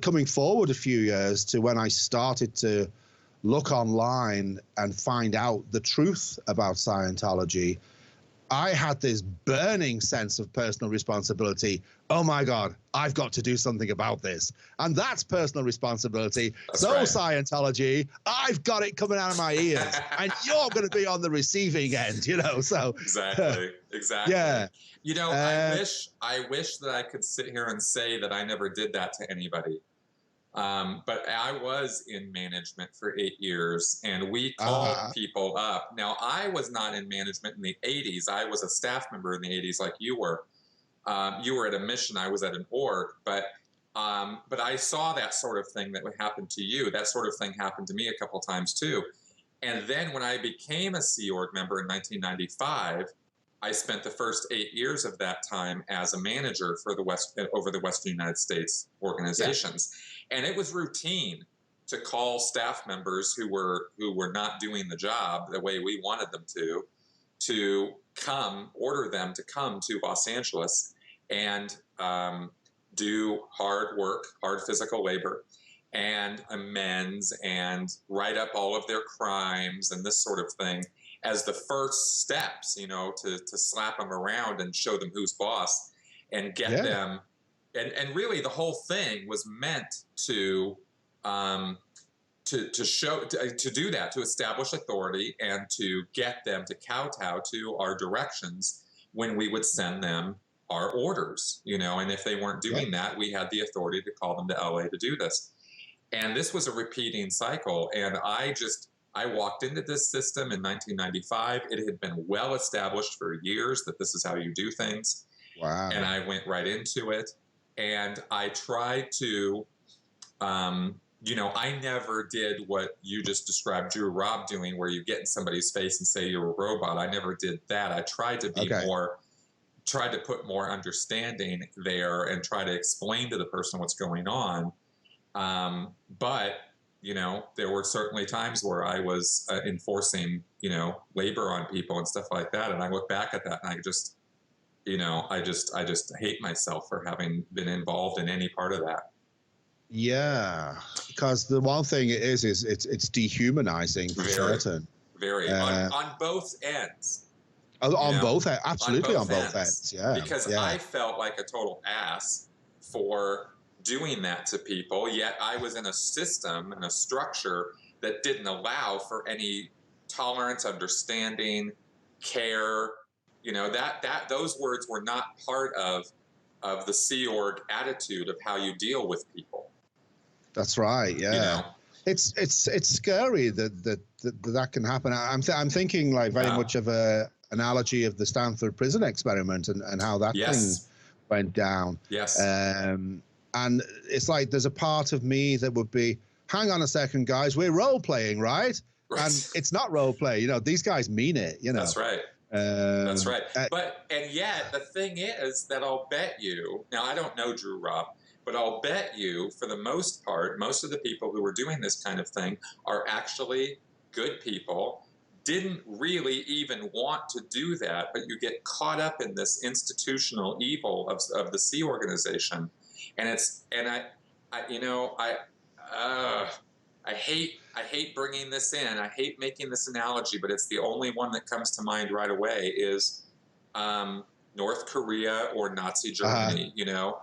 coming forward a few years to when I started to look online and find out the truth about Scientology, I had this burning sense of personal responsibility. Oh my God, I've got to do something about this. And that's personal responsibility. That's right. Scientology, I've got it coming out of my ears and you're going to be on the receiving end, so. Exactly. Yeah. I wish that I could sit here and say that I never did that to anybody. But I was in management for 8 years, and we called people up. Now, I was not in management in the 80s. I was a staff member in the 80s like you were. You were at a mission. I was at an org. But I saw that sort of thing that would happen to you. That sort of thing happened to me a couple times, too. And then when I became a Sea Org member in 1995, I spent the first 8 years of that time as a manager for over the Western United States organizations. Yeah. And it was routine to call staff members who were not doing the job the way we wanted them to order them to come to Los Angeles and do hard work, hard physical labor, and amends and write up all of their crimes and this sort of thing as the first steps, to slap them around and show them who's boss and get them. And really the whole thing was meant to do that, to establish authority and to get them to kowtow to our directions when we would send them our orders, and if they weren't doing that, we had the authority to call them to LA to do this. And this was a repeating cycle. And I walked into this system in 1995. It had been well established for years that this is how you do things. Wow. And I went right into it. And I tried to, I never did what you just described Drew Robb doing, where you get in somebody's face and say you're a robot. I never did that. I tried to be tried to put more understanding there and try to explain to the person what's going on. But there were certainly times where I was enforcing, labor on people and stuff like that. And I look back at that and I just hate myself for having been involved in any part of that. Yeah, because the one thing it is it's dehumanizing for certain. Very on both ends. On both ends, absolutely on both ends. Yeah, because I felt like a total ass for doing that to people, yet I was in a system and a structure that didn't allow for any tolerance, understanding, care. Those words were not part of the Sea Org attitude of how you deal with people. That's right. Yeah. It's scary that can happen. I'm thinking like very much of a analogy of the Stanford prison experiment and how that thing went down. Yes. And it's like there's a part of me that would be, hang on a second, guys, we're role playing, right? And it's not role play. These guys mean it. That's right. That's right. And yet the thing is that I'll bet you, now I don't know Drew Robb, but I'll bet you for the most part, most of the people who are doing this kind of thing are actually good people didn't really even want to do that, but you get caught up in this institutional evil of the Sea Organization, and I hate bringing this in. I hate making this analogy, but it's the only one that comes to mind right away is North Korea or Nazi Germany.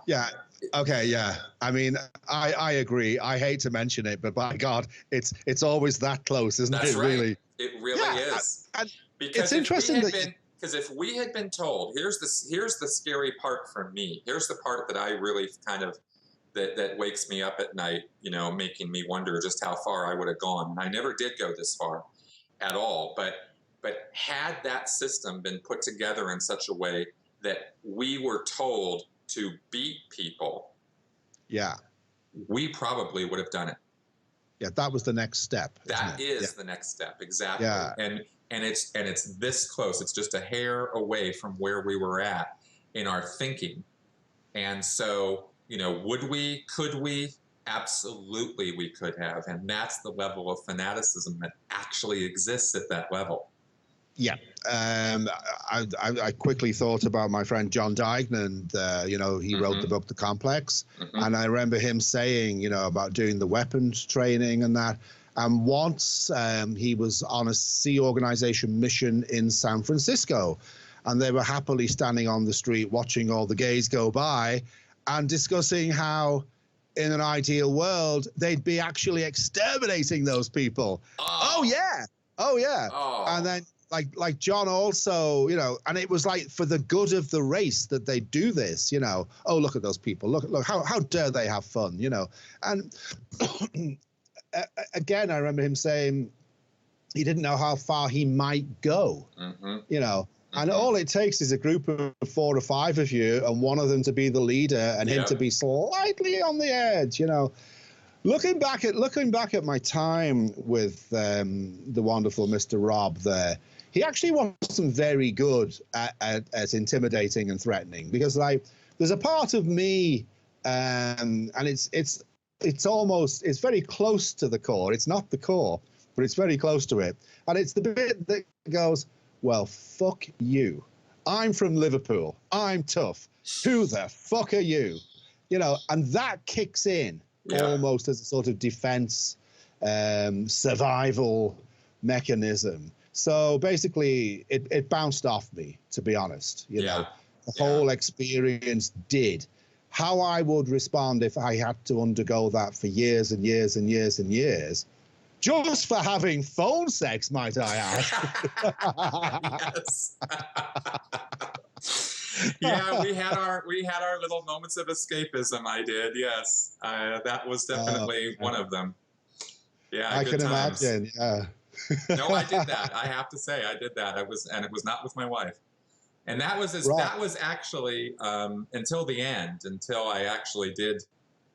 Yeah. Okay. Yeah. I mean, I agree. I hate to mention it, but by God, it's always that close, isn't That's it? right. Really. It really is. Because it's interesting because if we had been told, here's the scary part for me. Here's the part that I really kind of that wakes me up at night, making me wonder just how far I would have gone. And I never did go this far at all. But had that system been put together in such a way that we were told to beat people, yeah, we probably would have done it. Yeah, that was the next step. That is the next step, exactly. Yeah. And it's this close. It's just a hair away from where we were at in our thinking. And so, would we? Could we? Absolutely, we could have. And that's the level of fanaticism that actually exists at that level. Yeah. I quickly thought about my friend John Dignan, and, he wrote the book, The Complex. And I remember him saying, about doing the weapons training and that. And once he was on a Sea Organization mission in San Francisco, and they were happily standing on the street watching all the gays go by and discussing how in an ideal world, they'd be actually exterminating those people. Oh yeah. Oh. And then like John also, and it was like for the good of the race that they do this, oh, look at those people. Look, how dare they have fun, And again, I remember him saying he didn't know how far he might go, and all it takes is a group of 4 or 5 of you and one of them to be the leader and him to be slightly on the edge, Looking back at my time with the wonderful Mr. Rob there, he actually wasn't very good at intimidating and threatening, because there's a part of me, and it's very close to the core. It's not the core, but it's very close to it. And it's the bit that goes, well, fuck you. I'm from Liverpool. I'm tough. Who the fuck are you? And that kicks in. Yeah. Almost as a sort of defense, survival mechanism. So basically, it bounced off me, to be honest. The whole experience did. How I would respond if I had to undergo that for years and years and years and years, just for having phone sex, might I add? Yes. Yeah, we had our little moments of escapism. I did, yes. That was definitely one of them. Yeah, I can imagine. Yeah. No, I did that. I have to say, I did that. It was not with my wife, and that was actually until the end, until I actually did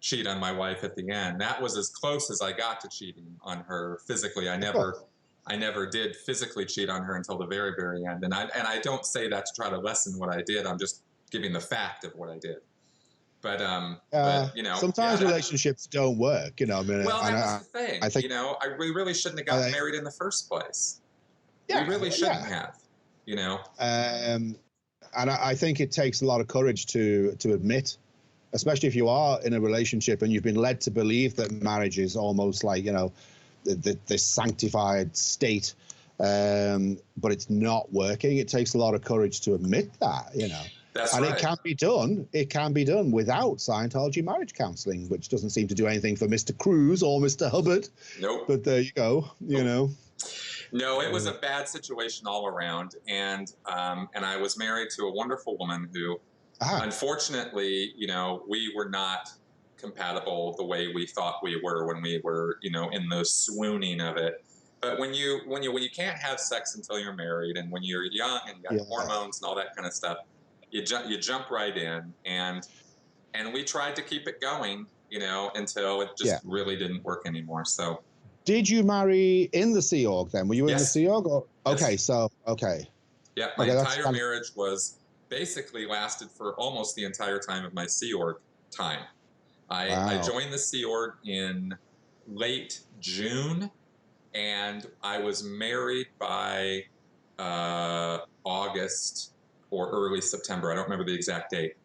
cheat on my wife at the end. That was as close as I got to cheating on her physically. I never did physically cheat on her until the very, very end. And I don't say that to try to lessen what I did. I'm just giving the fact of what I did. But sometimes relationships don't work, Well, that was the thing. I think, we really shouldn't have gotten married in the first place. Yeah, we really shouldn't have, And I think it takes a lot of courage to admit, especially if you are in a relationship and you've been led to believe that marriage is almost like, this sanctified state, but it's not working. It takes a lot of courage to admit that, That's and right. it can be done without Scientology marriage counseling, which doesn't seem to do anything for Mr. Cruz or Mr. Hubbard. Nope. But there you go, No, it was a bad situation all around, and I was married to a wonderful woman who, unfortunately, we were not compatible the way we thought we were when we were, in the swooning of it. But when you can't have sex until you're married, and when you're young and you got hormones and all that kind of stuff, you jump right in, and we tried to keep it going, until it just really didn't work anymore. So, did you marry in the Sea Org then? Were you in the Sea Org? Or? Okay, yes. so okay. Yeah, my entire marriage was basically lasted for almost the entire time of my Sea Org time. I joined the Sea Org in late June and I was married by August or early September. I don't remember the exact date.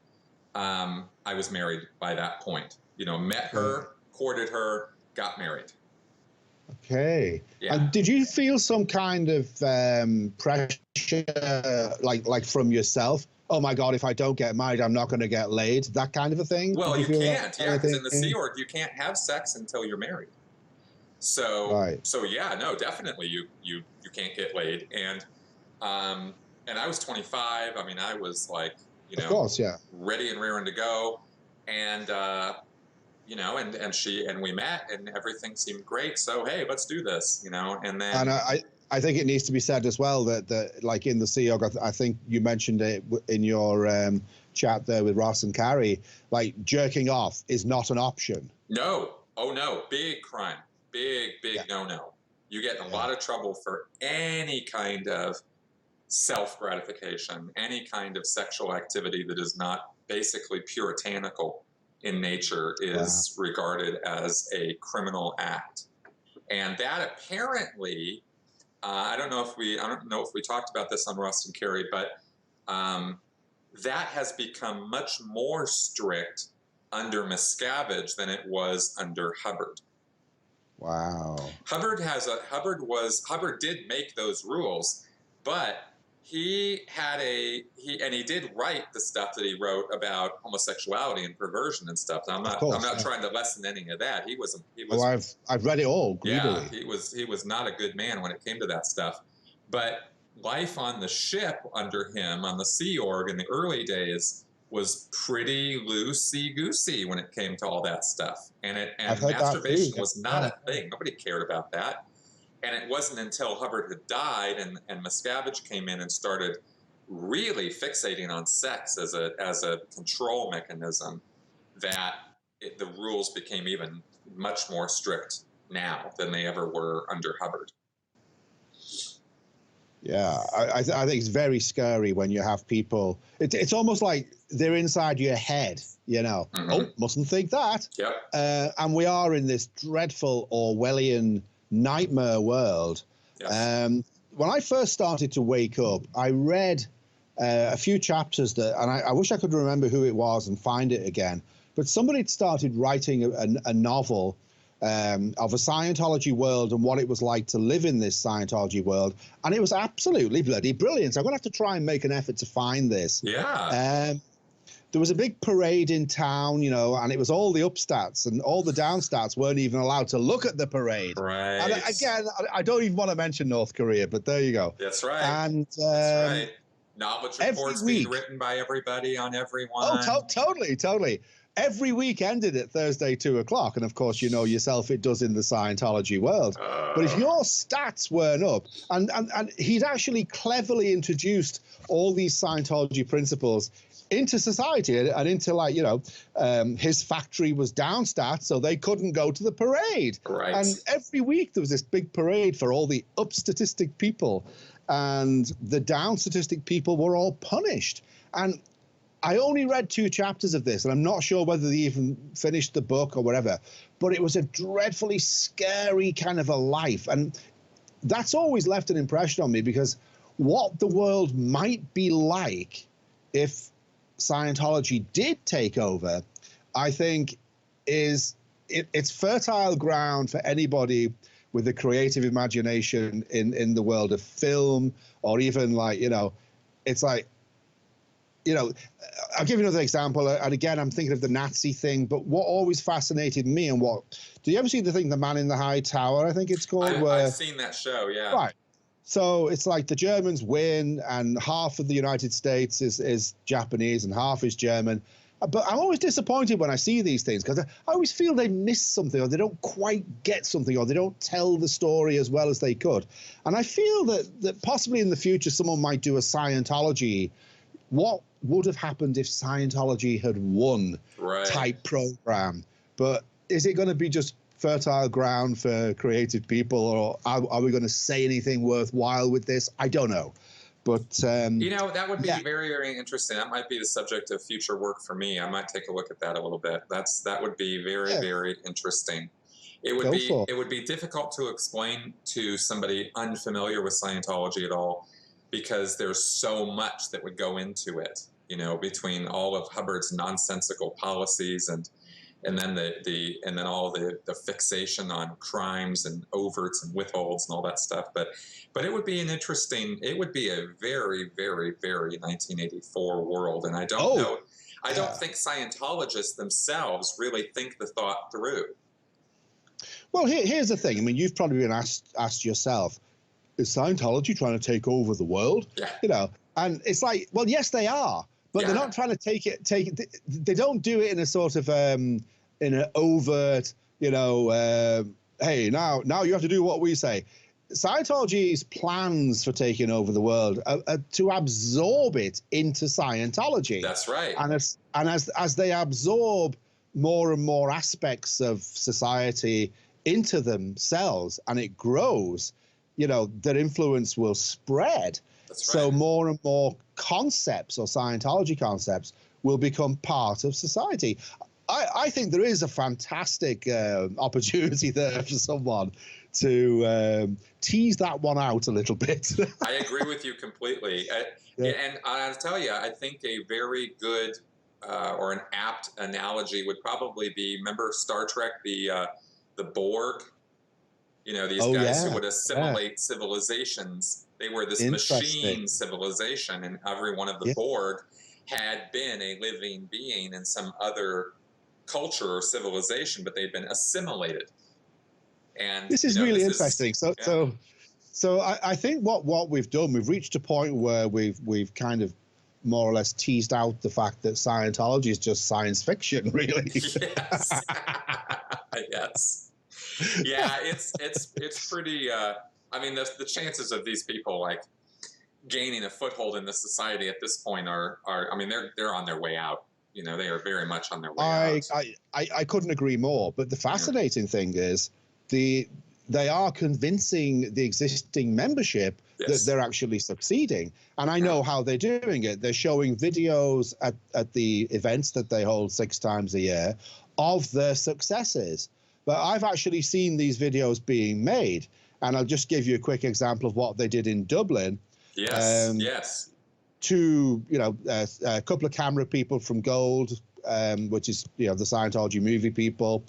I was married by that point. You know, met her, courted her, got married. Okay. Yeah. And did you feel some kind of pressure, like from yourself? Oh my God, if I don't get married, I'm not going to get laid. That kind of a thing? Well, you can't. Yeah, because in the Sea Org, you can't have sex until you're married. So, right. So yeah, no, definitely you can't get laid. And I was 25. I mean, I was like, you know, of course, yeah, ready and raring to go. And, you know, and we met and everything seemed great. So, hey, let's do this, you know, and then. And I think it needs to be said as well that like in the Sea Org, I think you mentioned it in your chat there with Ross and Carrie, like jerking off is not an option. No. Oh, no. Big crime. Big no-no. You get in a lot of trouble for any kind of self-gratification, any kind of sexual activity that is not basically puritanical in nature is regarded as a criminal act. And that apparently, I don't know if we talked about this on Ross and Carrie, but that has become much more strict under Miscavige than it was under Hubbard. Wow. Hubbard did make those rules, but he did write the stuff that he wrote about homosexuality and perversion and stuff. I'm not trying to lessen any of that. He was. I've read it all greedily. Yeah, he was not a good man when it came to that stuff. But life on the ship under him on the Sea Org in the early days was pretty loosey-goosey when it came to all that stuff. And masturbation was not a thing. Nobody cared about that. And it wasn't until Hubbard had died and Miscavige came in and started really fixating on sex as a control mechanism that the rules became even much more strict now than they ever were under Hubbard. Yeah, I think it's very scary when you have people. It's almost like they're inside your head, you know. Mm-hmm. Oh, mustn't think that. Yep. And we are in this dreadful Orwellian nightmare world. Yes. When I first started to wake up, I read a few chapters and I wish I could remember who it was and find it again. But somebody had started writing a novel of a Scientology world and what it was like to live in this Scientology world. And it was absolutely bloody brilliant. So I'm going to have to try and make an effort to find this. Yeah. There was a big parade in town, you know, and it was all the upstats and all the downstats weren't even allowed to look at the parade. Right. And again, I don't even want to mention North Korea, but there you go. That's right. And that's right. Knowledge reports being written by everybody on everyone. Oh, totally. Every week ended at Thursday, 2:00. And of course, you know yourself, it does in the Scientology world. But if your stats weren't up, and he'd actually cleverly introduced all these Scientology principles into society and into, like, you know, his factory was down stats, so they couldn't go to the parade. Right. And every week there was this big parade for all the up statistic people, and the down statistic people were all punished. And I only read 2 chapters of this, and I'm not sure whether they even finished the book or whatever, but it was a dreadfully scary kind of a life. And that's always left an impression on me, because what the world might be like if Scientology did take over, I think it's fertile ground for anybody with a creative imagination in the world of film, or even, like, you know, it's like, you know, I'll give you another example. And again, I'm thinking of the Nazi thing, but what always fascinated me, and do you ever see the thing, The Man in the High Tower, I think it's called? I've seen that show, yeah. Right. So it's like the Germans win, and half of the United States is Japanese and half is German. But I'm always disappointed when I see these things, because I always feel they miss something, or they don't quite get something, or they don't tell the story as well as they could. And I feel that possibly in the future someone might do a Scientology, what would have happened if Scientology had won type program. But is it going to be just fertile ground for creative people, or are we going to say anything worthwhile with this? I don't know. But you know, that would be very, very interesting. That might be the subject of future work for me. I might take a look at that a little bit. That would be very, very interesting. Go for it. it would be difficult to explain to somebody unfamiliar with Scientology at all, because there's so much that would go into it, you know, between all of Hubbard's nonsensical policies and then and then all the fixation on crimes and overts and withholds and all that stuff. But it would be it would be a very, very, very 1984 world. And I don't know. I don't think Scientologists themselves really think the thought through. Well, here's the thing. I mean, you've probably been asked yourself, is Scientology trying to take over the world? Yeah. You know, and it's like, well, yes, they are, but they're not trying to take it. They don't do it in a sort of in an overt, you know, hey, now you have to do what we say. Scientology's plans for taking over the world are to absorb it into Scientology. That's right. And as they absorb more and more aspects of society into themselves and it grows, you know, their influence will spread. That's right. So more and more concepts or Scientology concepts will become part of society. I think there is a fantastic opportunity there for someone to tease that one out a little bit. I agree with you completely. And I'll tell you, I think a very good or an apt analogy would probably be, remember Star Trek, the Borg? You know, these guys who would assimilate civilizations. They were this machine civilization, and every one of the Borg had been a living being in some other culture or civilization, but they'd been assimilated. And this is really interesting. So I think what we've done, we've reached a point where we've kind of more or less teased out the fact that Scientology is just science fiction, really. Yes. Yes. Yeah, it's pretty. I mean, the chances of these people like gaining a foothold in the society at this point are I mean, they're on their way out. You know, they are very much on their way out. I couldn't agree more. But the fascinating thing is they are convincing the existing membership that they're actually succeeding. And I know how they're doing it. They're showing videos at the events that they hold 6 times a year of their successes. But I've actually seen these videos being made. And I'll just give you a quick example of what they did in Dublin. Yes, yes. A couple of camera people from Gold, which is, you know, the Scientology movie people,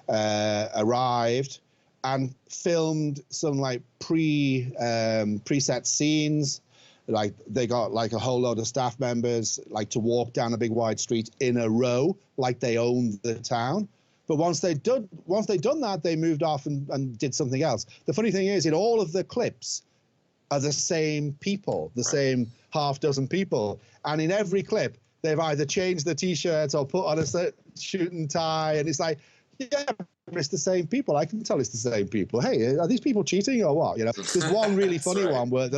arrived and filmed some like preset scenes. Like they got like a whole load of staff members like to walk down a big wide street in a row, like they owned the town. But once they'd done that, they moved off and did something else. The funny thing is, in all of the clips are the same people, the same half dozen people. And in every clip, they've either changed the T-shirts or put on a suit and tie. And it's like, yeah, it's the same people. I can tell it's the same people. Hey, are these people cheating or what? You know, there's one really funny one where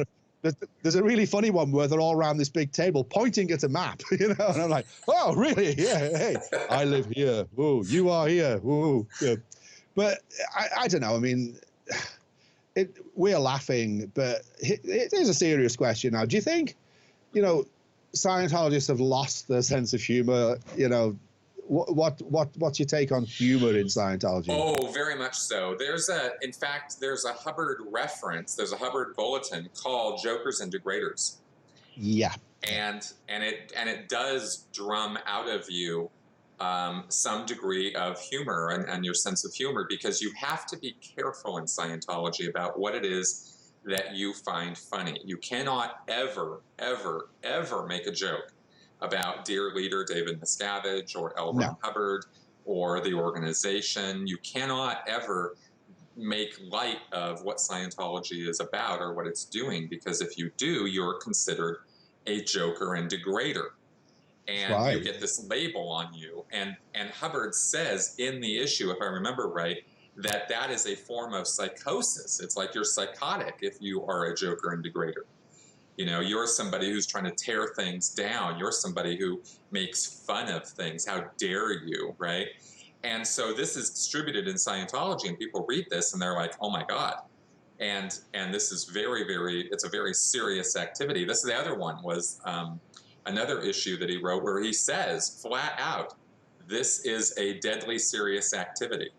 there's a really funny one where they're all around this big table pointing at a map, you know, and I'm like, oh, really? Yeah, hey, I live here. Ooh, you are here. Ooh, yeah. But I don't know. I mean, we're laughing, but it is a serious question now. Do you think, you know, Scientologists have lost their sense of humor? You know, what's your take on humor in Scientology? Oh, very much so. In fact, there's a Hubbard reference. There's a Hubbard bulletin called Jokers and Degraders. Yeah. And it does drum out of you some degree of humor and your sense of humor, because you have to be careful in Scientology about what it is that you find funny. You cannot ever, ever, ever make a joke about dear leader David Miscavige or L. Ron Hubbard or the organization. You cannot ever make light of what Scientology is about or what it's doing, because if you do, you're considered a joker and degrader. And you get this label on you. And Hubbard says in the issue, if I remember right, that is a form of psychosis. It's like you're psychotic if you are a joker and degrader. You know, you're somebody who's trying to tear things down. You're somebody who makes fun of things. How dare you, right? And so this is distributed in Scientology, and people read this and they're like, oh my God. And this is very, very, it's a very serious activity. This is the other one was another issue that he wrote where he says flat out, this is a deadly serious activity.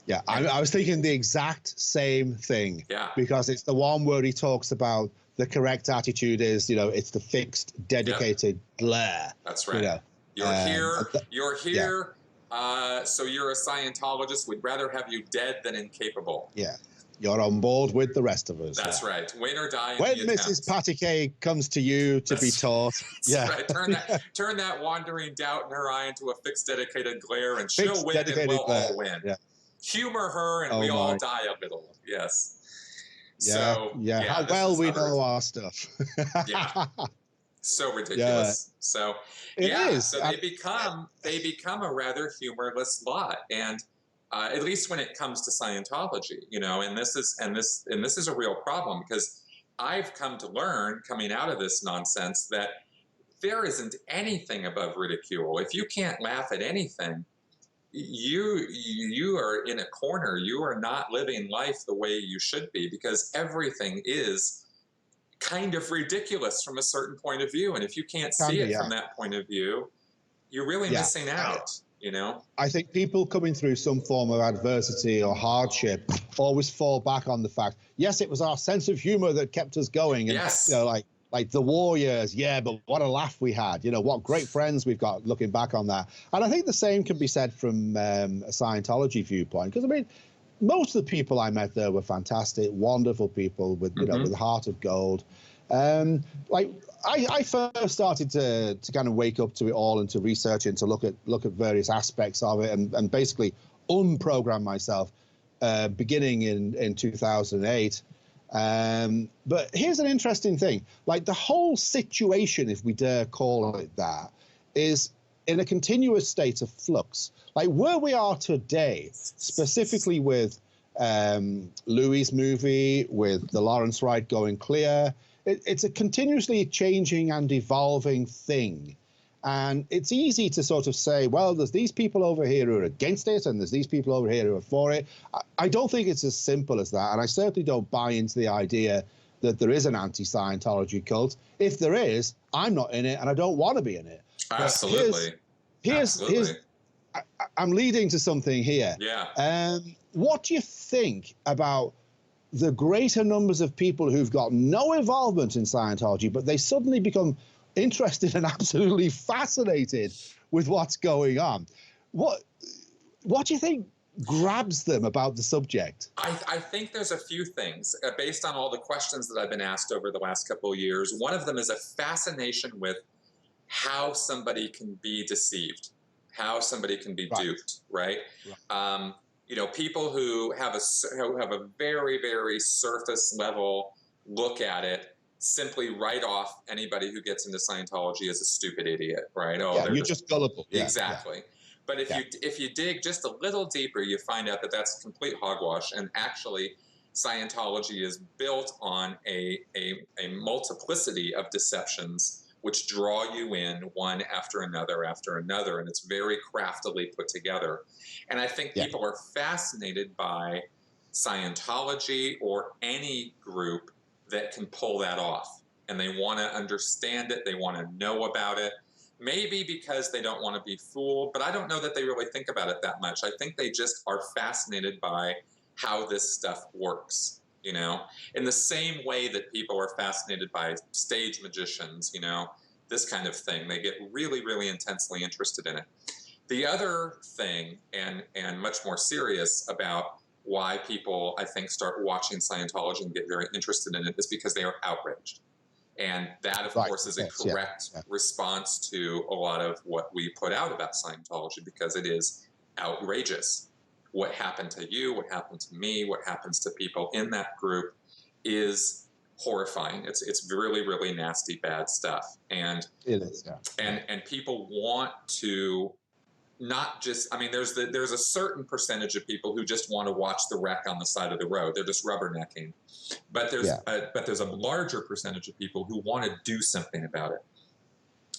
Yeah, I was thinking the exact same thing. Yeah. Because it's the one where he talks about the correct attitude is, it's the fixed, dedicated glare. That's right. You know. You're here. You're Yeah. here. So you're a Scientologist. We'd rather have you dead than incapable. Yeah. You're on board with the rest of us. That's right. Win or die. When Mrs. Patty Cake comes to you to be taught. That's right. Turn that wandering doubt in her eye into a fixed, dedicated glare, and she'll win, and we'll all win. Yeah. Humor her, and we all die a little. Yes. Yeah. So, How well we know our stuff. Yeah. So ridiculous. Yeah. So it is. So they become a rather humorless lot, and at least when it comes to Scientology, and this is a real problem, because I've come to learn, coming out of this nonsense, that there isn't anything above ridicule. If you can't laugh at anything, you are in a corner. You are not living life the way you should be, because everything is kind of ridiculous from a certain point of view. And if you can't see it from that point of view, you're really missing out, I think people coming through some form of adversity or hardship always fall back on the fact, yes, it was our sense of humor that kept us going. And, like the war years, but what a laugh we had. What great friends we've got looking back on that. And I think the same can be said from a Scientology viewpoint, because, most of the people I met there were fantastic, wonderful people with, with a heart of gold. I first started to kind of wake up to it all and to research and to look at various aspects of it and basically unprogram myself beginning in 2008. But here's an interesting thing. Like, the whole situation, if we dare call it that, is in a continuous state of flux. Like, where we are today, specifically with Louis' movie, with the Lawrence Wright going clear, it's a continuously changing and evolving thing. And it's easy to sort of say, well, there's these people over here who are against it, and there's these people over here who are for it. I don't think it's as simple as that. And I certainly don't buy into the idea that there is an anti-Scientology cult. If there is, I'm not in it, and I don't want to be in it. Absolutely. I'm leading to something here. Yeah. What do you think about the greater numbers of people who've got no involvement in Scientology, but they suddenly become interested and absolutely fascinated with what's going on? What do you think grabs them about the subject? I think there's a few things based on all the questions that I've been asked over the last couple of years. One of them is a fascination with how somebody can be deceived, how somebody can be duped, right? People who have a very, very surface level look at it simply write off anybody who gets into Scientology as a stupid idiot, right? You're just gullible. Exactly. But if you dig just a little deeper, you find out that that's complete hogwash. And actually, Scientology is built on a multiplicity of deceptions which draw you in one after another, and it's very craftily put together. And I think people are fascinated by Scientology or any group that can pull that off. And they want to understand it, they want to know about it, maybe because they don't want to be fooled, but I don't know that they really think about it that much. I think they just are fascinated by how this stuff works. In the same way that people are fascinated by stage magicians, this kind of thing. They get really, really intensely interested in it. The other thing, and much more serious about why people, I think, start watching Scientology and get very interested in it, is because they are outraged. And that, of course, is a correct response to a lot of what we put out about Scientology, because it is outrageous. What happened to you, what happened to me, what happens to people in that group is horrifying. It's really, really nasty, bad stuff. And it is, and people want to not just, there's a certain percentage of people who just want to watch the wreck on the side of the road. They're just rubbernecking. But there's a larger percentage of people who want to do something about it.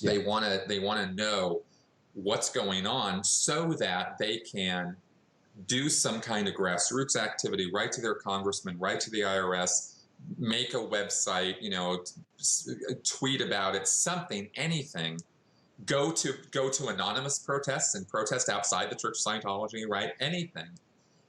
They want to know what's going on so that they can do some kind of grassroots activity, write to their congressman, write to the IRS, make a website, tweet about it, something, anything. Go to anonymous protests and protest outside the Church of Scientology, right? Anything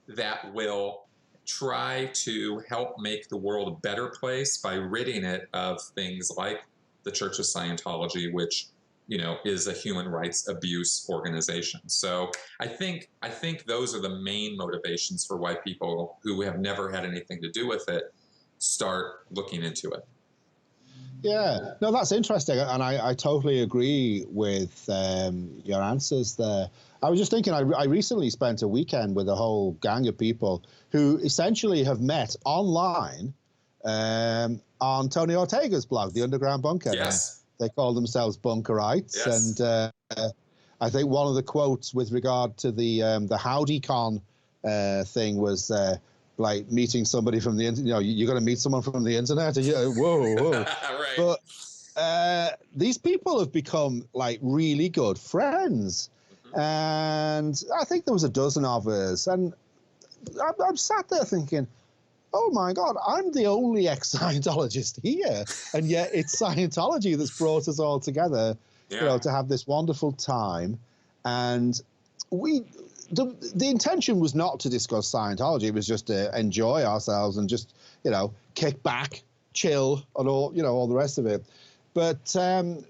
that will try to help make the world a better place by ridding it of things like the Church of Scientology, which, you know, is a human rights abuse organization. So I think those are the main motivations for why people who have never had anything to do with it start looking into it. Yeah, no, that's interesting, and I totally agree with your answers there. I was just thinking, I recently spent a weekend with a whole gang of people who essentially have met online on Tony Ortega's blog, The Underground Bunker. Yes. And they call themselves Bunkerites. Yes. And I think one of the quotes with regard to the HowdyCon thing was like meeting somebody from the internet. You know, you're going to meet someone from the internet. And whoa. Right. But these people have become like really good friends. Mm-hmm. And I think there was a dozen of us. And I'm sat there thinking, oh my God, I'm the only ex-Scientologist here. And yet it's Scientology that's brought us all together, you know, to have this wonderful time. And the intention was not to discuss Scientology. It was just to enjoy ourselves and just, you know, kick back, chill, and all, you know, all the rest of it. But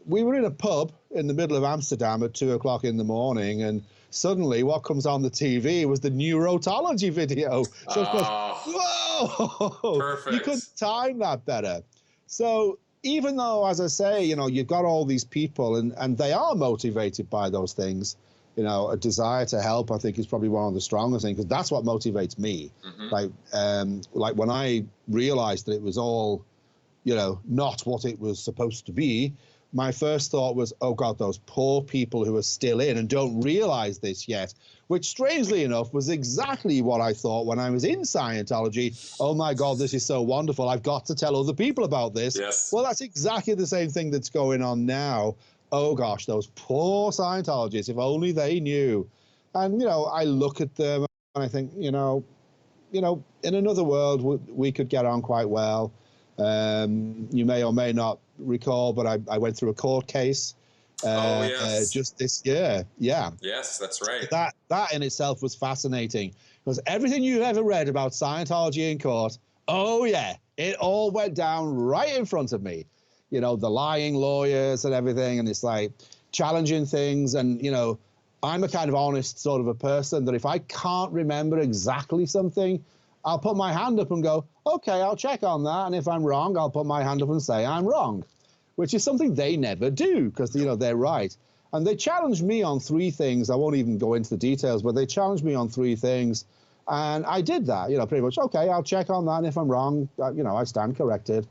we were in a pub in the middle of Amsterdam at 2 o'clock in the morning, and suddenly what comes on the TV was the Neurotology video. So of course, whoa, perfect. You couldn't time that better. So even though, as I say, you know, you've got all these people and they are motivated by those things, you know, a desire to help, I think, is probably one of the strongest things, because that's what motivates me. Mm-hmm. Like when I realized that it was all, you know, not what it was supposed to be, my first thought was, oh God, those poor people who are still in and don't realize this yet, which strangely enough was exactly what I thought when I was in Scientology. Oh my God, this is so wonderful. I've got to tell other people about this. Yes. Well, that's exactly the same thing that's going on now. Oh gosh, those poor Scientologists, if only they knew. And, you know, I look at them and I think, you know, in another world, we could get on quite well. You may or may not recall, but I went through a court case just this year. Yeah. Yes, that's right. That in itself was fascinating, because everything you've ever read about Scientology in court, oh yeah, it all went down right in front of me. You know, the lying lawyers and everything, and it's like challenging things. And, you know, I'm a kind of honest sort of a person that if I can't remember exactly something, I'll put my hand up and go, okay, I'll check on that. And if I'm wrong, I'll put my hand up and say I'm wrong, which is something they never do, because, you know, they're right. And they challenged me on 3 things. I won't even go into the details, but they challenged me on 3 things. And I did that, you know, pretty much, okay, I'll check on that. And if I'm wrong, you know, I stand corrected.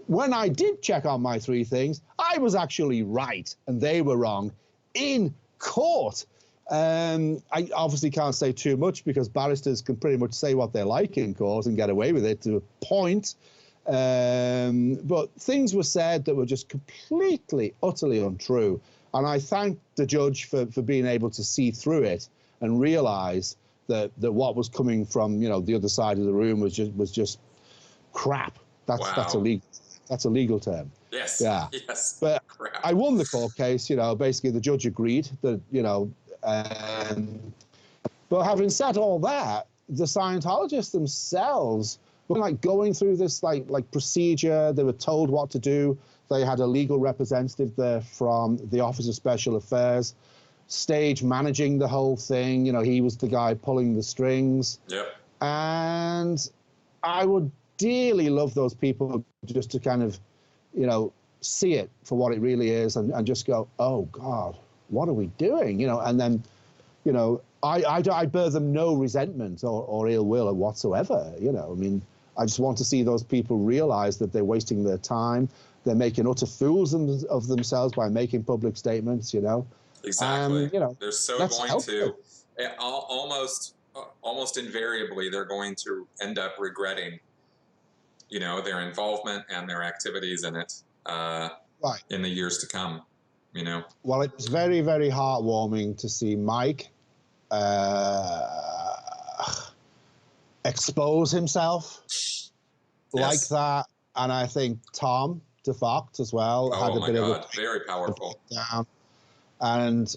When I did check on my 3 things, I was actually right and they were wrong in court. I obviously can't say too much, because barristers can pretty much say what they like in court and get away with it to a point. But things were said that were just completely, utterly untrue. And I thank the judge for being able to see through it and realize that what was coming from, you know, the other side of the room was just crap. That's a legal term. Yes. Yeah. Yes. But crap. I won the court case. You know, basically the judge agreed that, you know. But having said all that, the Scientologists themselves were like going through this like procedure. They were told what to do. They had a legal representative there from the Office of Special Affairs, stage managing the whole thing. You know, he was the guy pulling the strings. Yep. And I would dearly love those people just to kind of, you know, see it for what it really is and just go, oh God, what are we doing? You know, and then, you know, I bear them no resentment or ill will whatsoever. You know, I mean, I just want to see those people realize that they're wasting their time. They're making utter fools of themselves by making public statements, you know. Exactly. You know, they're so going to, almost invariably, they're going to end up regretting, you know, their involvement and their activities in it in the years to come, you know. Well, it's very, very heartwarming to see Mike expose himself like that. And I think Tom DeFox as well had a bit of a very powerful down. And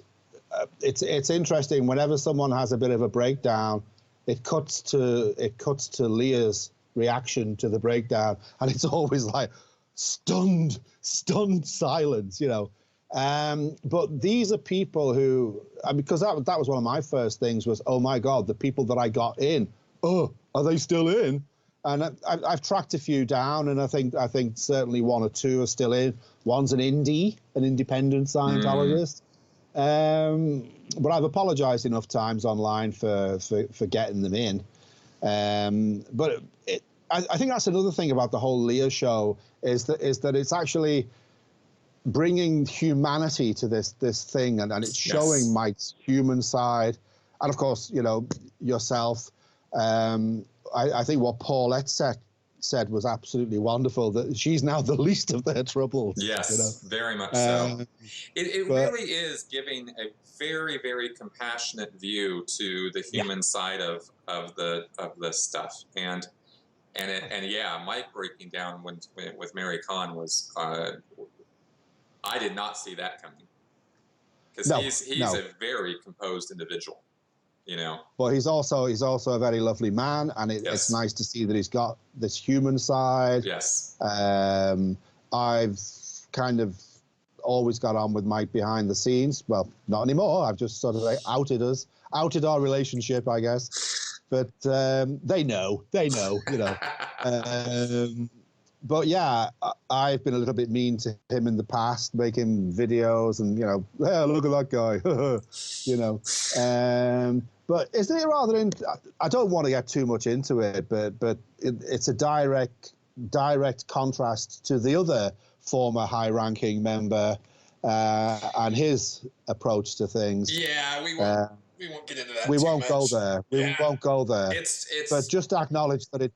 it's interesting, whenever someone has a bit of a breakdown, it cuts to Leah's reaction to the breakdown, and it's always like stunned silence, you know. But these are people who, because that was one of my first things was, oh my God, the people that I got in, oh, are they still in? And I've tracked a few down, and I think certainly one or two are still in. One's an independent Scientologist. But I've apologized enough times online for getting them in. But I think that's another thing about the whole Leah show is that it's actually bringing humanity to this thing, and it's showing Mike's human side, and of course, you know, yourself. I think what Paulette said was absolutely wonderful, that she's now the least of their troubles. Yes, you know? Very much so. It really is giving a very, very compassionate view to the human side of this stuff. And Mike breaking down with Mary Kahn was, I did not see that coming, because he's a very composed individual. You know, but he's also a very lovely man, and it's nice to see that he's got this human side. Yes. I've kind of always got on with Mike behind the scenes. Well, not anymore. I've just sort of outed our relationship, I guess. But they know, you know. But yeah, I've been a little bit mean to him in the past, making videos and, you know, hey, look at that guy, you know. But isn't it rather? I don't want to get too much into it, but it's a direct contrast to the other former high-ranking member and his approach to things. Yeah, we won't get into that. We won't go there. We won't go there. It's. But just acknowledge that it.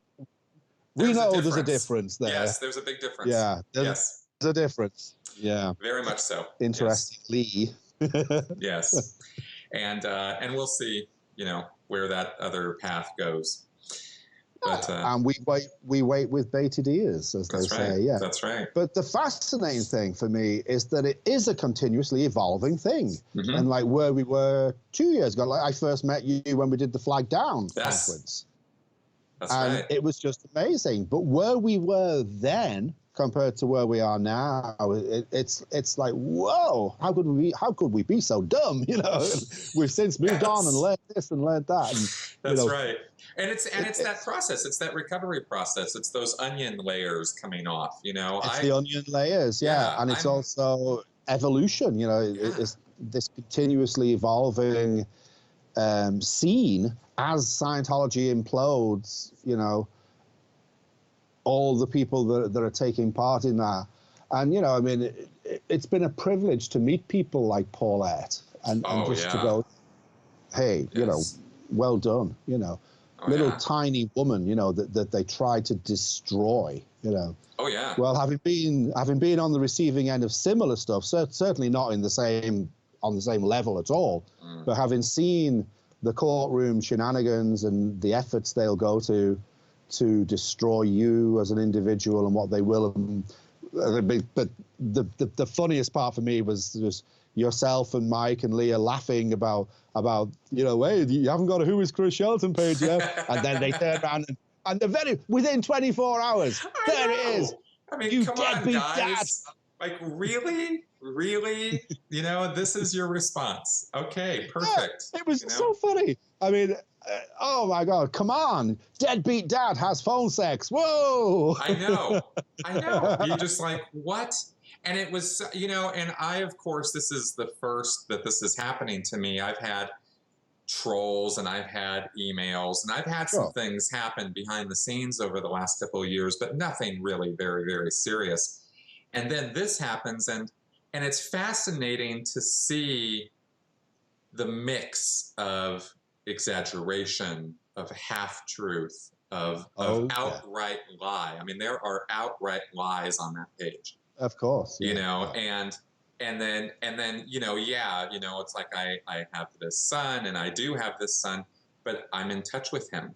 We know there's a difference there. Yes, there's a big difference. Yeah, there's a difference. Yeah, very much so. Interestingly. Yes, and we'll see, you know, where that other path goes. But and we wait with bated ears, as they say. Yeah, that's right. But the fascinating thing for me is that it is a continuously evolving thing, and like where we were 2 years ago. Like I first met you when we did the Flag Down conference. That's and right. It was just amazing. But where we were then compared to where we are now, it's like, whoa, how could we be so dumb? You know, we've since moved on and learned this and learned that. And, that's right. And it's that process. It's that recovery process. It's those onion layers coming off, you know. It's the onion layers, and it's also evolution, you know. It's this continuously evolving scene. As Scientology implodes, you know, all the people that are taking part in that. And, you know, I mean, it's been a privilege to meet people like Paulette and just to go, hey, you know, well done, you know. Tiny woman, you know, that they tried to destroy, you know. Oh, yeah. Well, having been on the receiving end of similar stuff, certainly not on the same level at all, but having seen the courtroom shenanigans and the efforts they'll go to destroy you as an individual and what they will. But the funniest part for me was just yourself and Mike and Leah laughing about you know, hey, you haven't got a Who is Chris Shelton page yet, and then they turn around and within 24 hours there it is. I mean, you come on, guys. Dad. Like, really? You know, this is your response. Okay, perfect. Yeah, it was so funny. I mean, oh my God, come on. Deadbeat dad has phone sex. Whoa. I know. You're just like, what? And it was, you know, and I, of course, this is the first that this is happening to me. I've had trolls and I've had emails and I've had some things happen behind the scenes over the last couple of years, but nothing really very, very serious. And then this happens, and it's fascinating to see the mix of exaggeration, of half-truth, of outright lie. I mean, there are outright lies on that page. Of course. You know, and then you know, it's like I have this son, and I do have this son, but I'm in touch with him.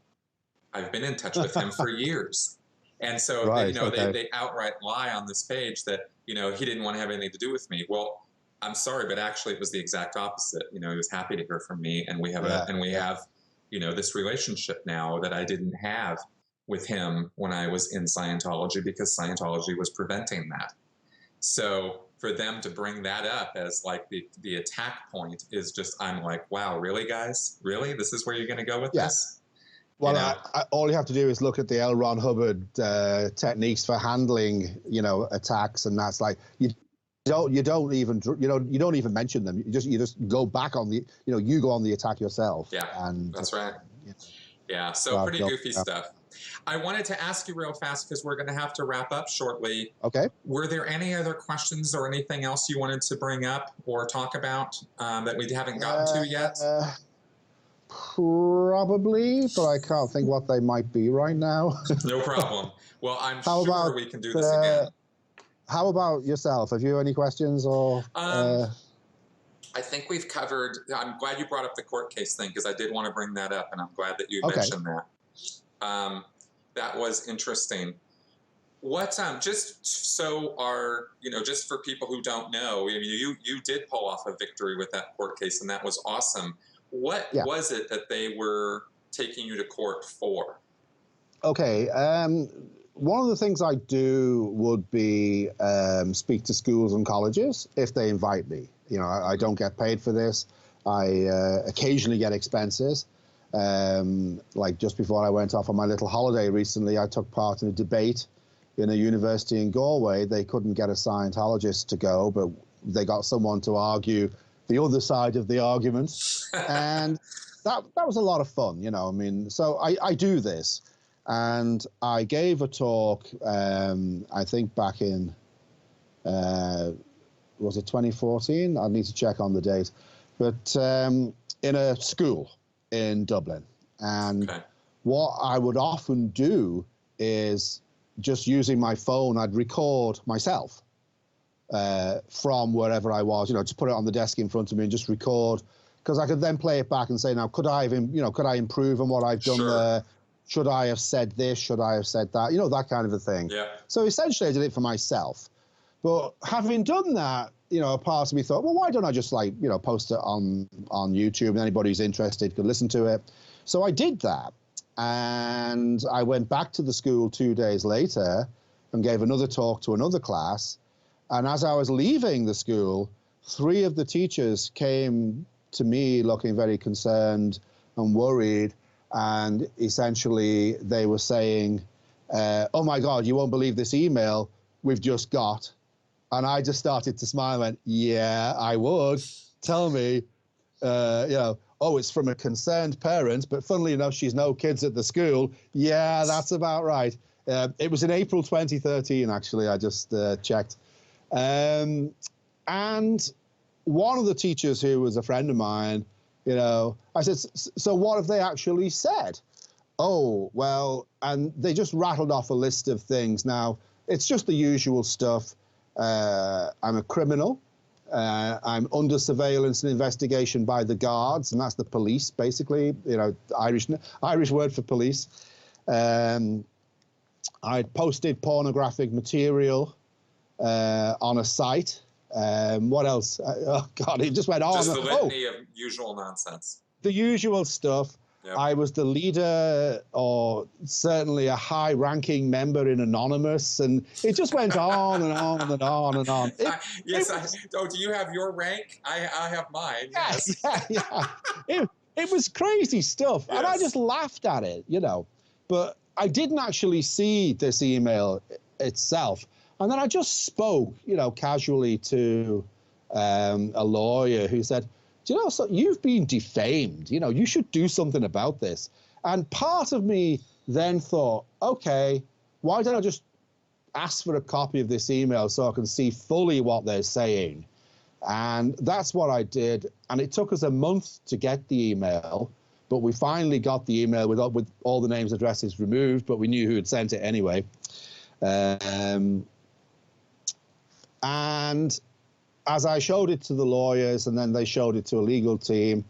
I've been in touch with him for years. And so, they outright lie on this page that, you know, he didn't want to have anything to do with me. Well, I'm sorry, but actually it was the exact opposite. You know, he was happy to hear from me, and we have this relationship now that I didn't have with him when I was in Scientology, because Scientology was preventing that. So for them to bring that up as like the attack point is just, I'm like, wow, really, guys? Really? This is where you're going to go with this? Well, all you have to do is look at the L. Ron Hubbard techniques for handling, attacks, and that's like you don't even mention them. You just go back on the, you go on the attack yourself. Yeah, and that's right. Yeah, so pretty goofy stuff. I wanted to ask you real fast, because we're going to have to wrap up shortly. Okay. Were there any other questions or anything else you wanted to bring up or talk about that we haven't gotten to yet? Probably, but I can't think what they might be right now. No problem. Well, I'm sure we can do this again. How about yourself? Have you any questions or? I think we've covered. I'm glad you brought up the court case thing, because I did want to bring that up, and I'm glad that you mentioned that. That was interesting. What just so just for people who don't know, you did pull off a victory with that court case, and that was awesome. What was it that they were taking you to court for? Okay. One of the things I do would be speak to schools and colleges if they invite me. I don't get paid for this. I occasionally get expenses. Like just before I went off on my little holiday recently, I took part in a debate in a university in Galway. They couldn't get a Scientologist to go, but they got someone to argue the other side of the argument. And that was a lot of fun, so I do this. And I gave a talk, I think back in, was it 2014? I need to check on the date. But in a school in Dublin. And what I would often do is, just using my phone, I'd record myself from wherever I was, just put it on the desk in front of me and just record, because I could then play it back and say, now, could I improve on what I've done there? Should I have said this? Should I have said that? That kind of a thing. Yeah. So essentially I did it for myself. But having done that, a part of me thought, well, why don't I just post it on YouTube, and anybody who's interested could listen to it. So I did that. And I went back to the school 2 days later and gave another talk to another class. And as I was leaving the school, 3 of the teachers came to me looking very concerned and worried. And essentially they were saying, oh my God, you won't believe this email we've just got. And I just started to smile and went, yeah, I would. Tell me, oh, it's from a concerned parent, but funnily enough, she's no kids at the school. Yeah, that's about right. It was in April 2013, actually. I just checked. And one of the teachers, who was a friend of mine, I said, so what have they actually said? Oh, well, and they just rattled off a list of things. Now, it's just the usual stuff. I'm a criminal. I'm under surveillance and investigation by the guards, and that's the police, basically, Irish word for police. I'd posted pornographic material on a site. What else? Oh, God, it just went on. Just the litany of usual nonsense. The usual stuff. Yep. I was the leader, or certainly a high-ranking member in Anonymous, and it just went on and on and on and on. Do you have your rank? I have mine. Yes. Yeah. It was crazy stuff, and I just laughed at it, But I didn't actually see this email itself, and then I just spoke, casually to a lawyer who said, so you've been defamed, you should do something about this. And part of me then thought, okay, why don't I just ask for a copy of this email so I can see fully what they're saying? And that's what I did. And it took us a month to get the email, but we finally got the email with all the names, addresses removed, but we knew who had sent it anyway. And as I showed it to the lawyers, and then they showed it to a legal team,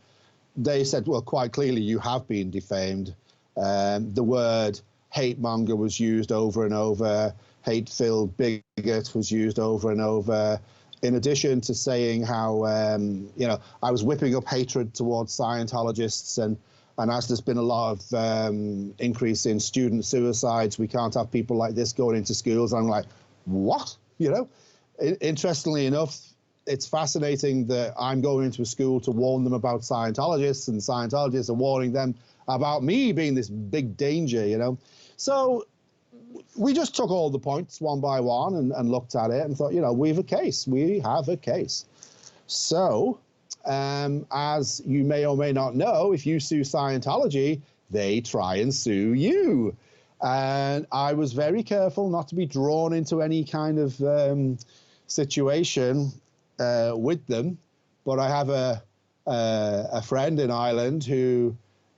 they said, well, quite clearly you have been defamed. The word hate monger was used over and over. Hate-filled bigot was used over and over. In addition to saying how, I was whipping up hatred towards Scientologists, and And as there's been a lot of increase in student suicides, we can't have people like this going into schools. I'm like, what? Interestingly enough, it's fascinating that I'm going into a school to warn them about Scientologists, and Scientologists are warning them about me being this big danger, So we just took all the points one by one and looked at it and thought, we have a case. We have a case. So, as you may or may not know, if you sue Scientology, they try and sue you. And I was very careful not to be drawn into any kind of situation with them. But I have a friend in Ireland who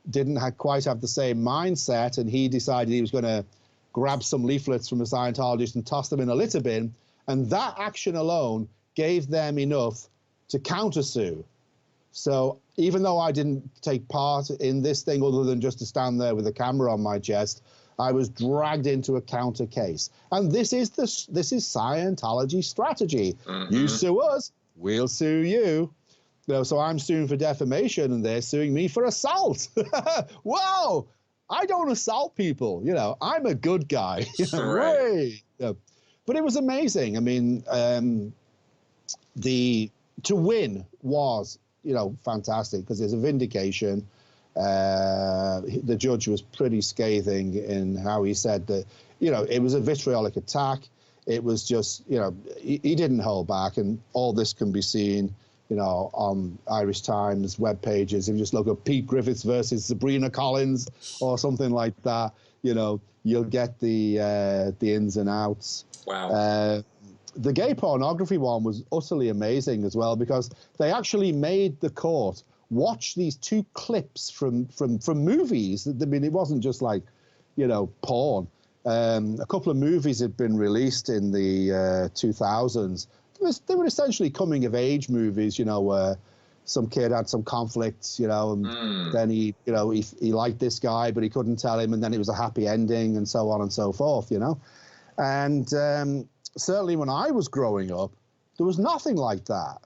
didn't quite have the same mindset, and he decided he was going to grab some leaflets from a Scientologist and toss them in a litter bin. And that action alone gave them enough to countersue. So even though I didn't take part in this thing other than just to stand there with a camera on my chest, I was dragged into a counter case. And this is Scientology strategy. Mm-hmm. You sue us, we'll sue you. So I'm suing for defamation, and they're suing me for assault. Whoa! I don't assault people. I'm a good guy. Right. But it was amazing. I mean, to win was, fantastic, because there's a vindication. The judge was pretty scathing in how he said that, it was a vitriolic attack. It was just, he didn't hold back, and all this can be seen, on Irish Times web pages. If you just look up Pete Griffiths versus Sabrina Collins or something like that, you'll get the ins and outs. Wow. The gay pornography one was utterly amazing as well, because they actually made the court watch these two clips from movies. I mean, it wasn't just like, porn. A couple of movies had been released in the 2000s. They were essentially coming of age movies, where some kid had some conflicts, and then he liked this guy, but he couldn't tell him, and then it was a happy ending, and so on and so forth, And certainly when I was growing up, there was nothing like that.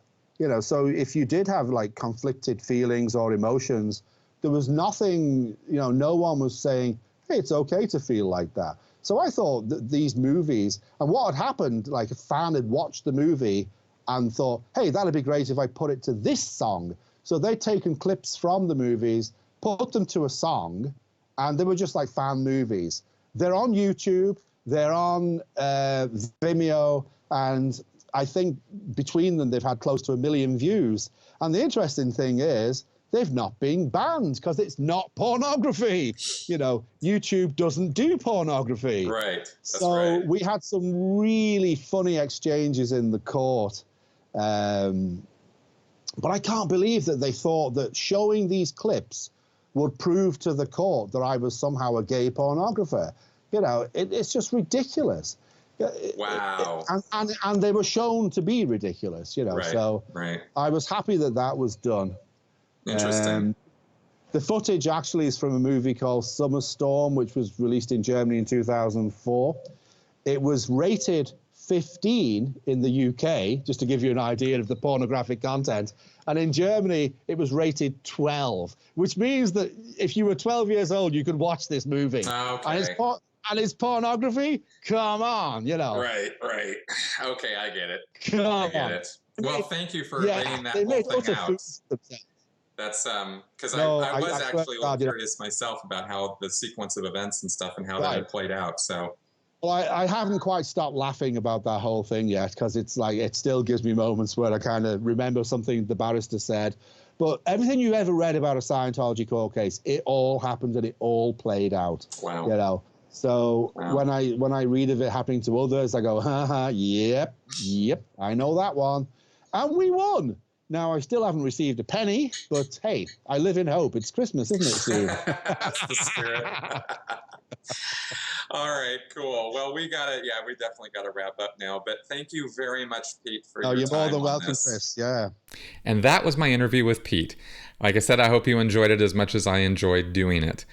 So if you did have like conflicted feelings or emotions, there was nothing, no one was saying, hey, it's okay to feel like that. So I thought that these movies, and what had happened, like a fan had watched the movie and thought, hey, that'd be great if I put it to this song. So they'd taken clips from the movies, put them to a song, and they were just like fan movies. They're on YouTube, they're on Vimeo, and I think between them, they've had close to 1 million views. And the interesting thing is, they've not been banned because it's not pornography. YouTube doesn't do pornography. Right. That's so right. We had some really funny exchanges in the court. But I can't believe that they thought that showing these clips would prove to the court that I was somehow a gay pornographer. It's just ridiculous. Wow. And they were shown to be ridiculous, Right. So right. I was happy that was done. Interesting. The footage actually is from a movie called Summer Storm, which was released in Germany in 2004. It was rated 15 in the UK, just to give you an idea of the pornographic content. And in Germany, it was rated 12, which means that if you were 12 years old, you could watch this movie. Okay. And it's pornography? Come on, Right. Okay, I get it. I get it. Well, thank you for laying that whole thing out. That's because I was actually a little curious myself about how the sequence of events and stuff and how that had played out. So, well, I haven't quite stopped laughing about that whole thing yet, because it's like it still gives me moments where I kind of remember something the barrister said. But everything you ever read about a Scientology court case, it all happened and it all played out. Wow. So when I read of it happening to others, I go, yep, I know that one, and we won. Now, I still haven't received a penny, but hey, I live in hope. It's Christmas, isn't it, Steve? That's the spirit. All right, cool. Well, we definitely got to wrap up now. But thank you very much, Pete, for your time. You're more than welcome, this. Chris. Yeah. And that was my interview with Pete. Like I said, I hope you enjoyed it as much as I enjoyed doing it.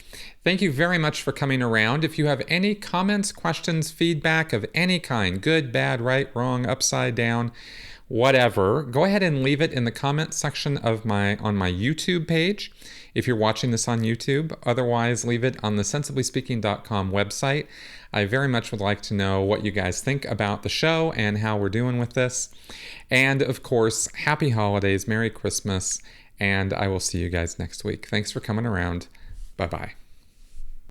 Thank you very much for coming around. If you have any comments, questions, feedback of any kind, good, bad, right, wrong, upside down, whatever, go ahead and leave it in the comment section of on my YouTube page. if you're watching this on YouTube. Otherwise, leave it on the sensiblyspeaking.com website. I very much would like to know what you guys think about the show and how we're doing with this. And of course, happy holidays, Merry Christmas, and I will see you guys next week. Thanks for coming around. Bye-bye.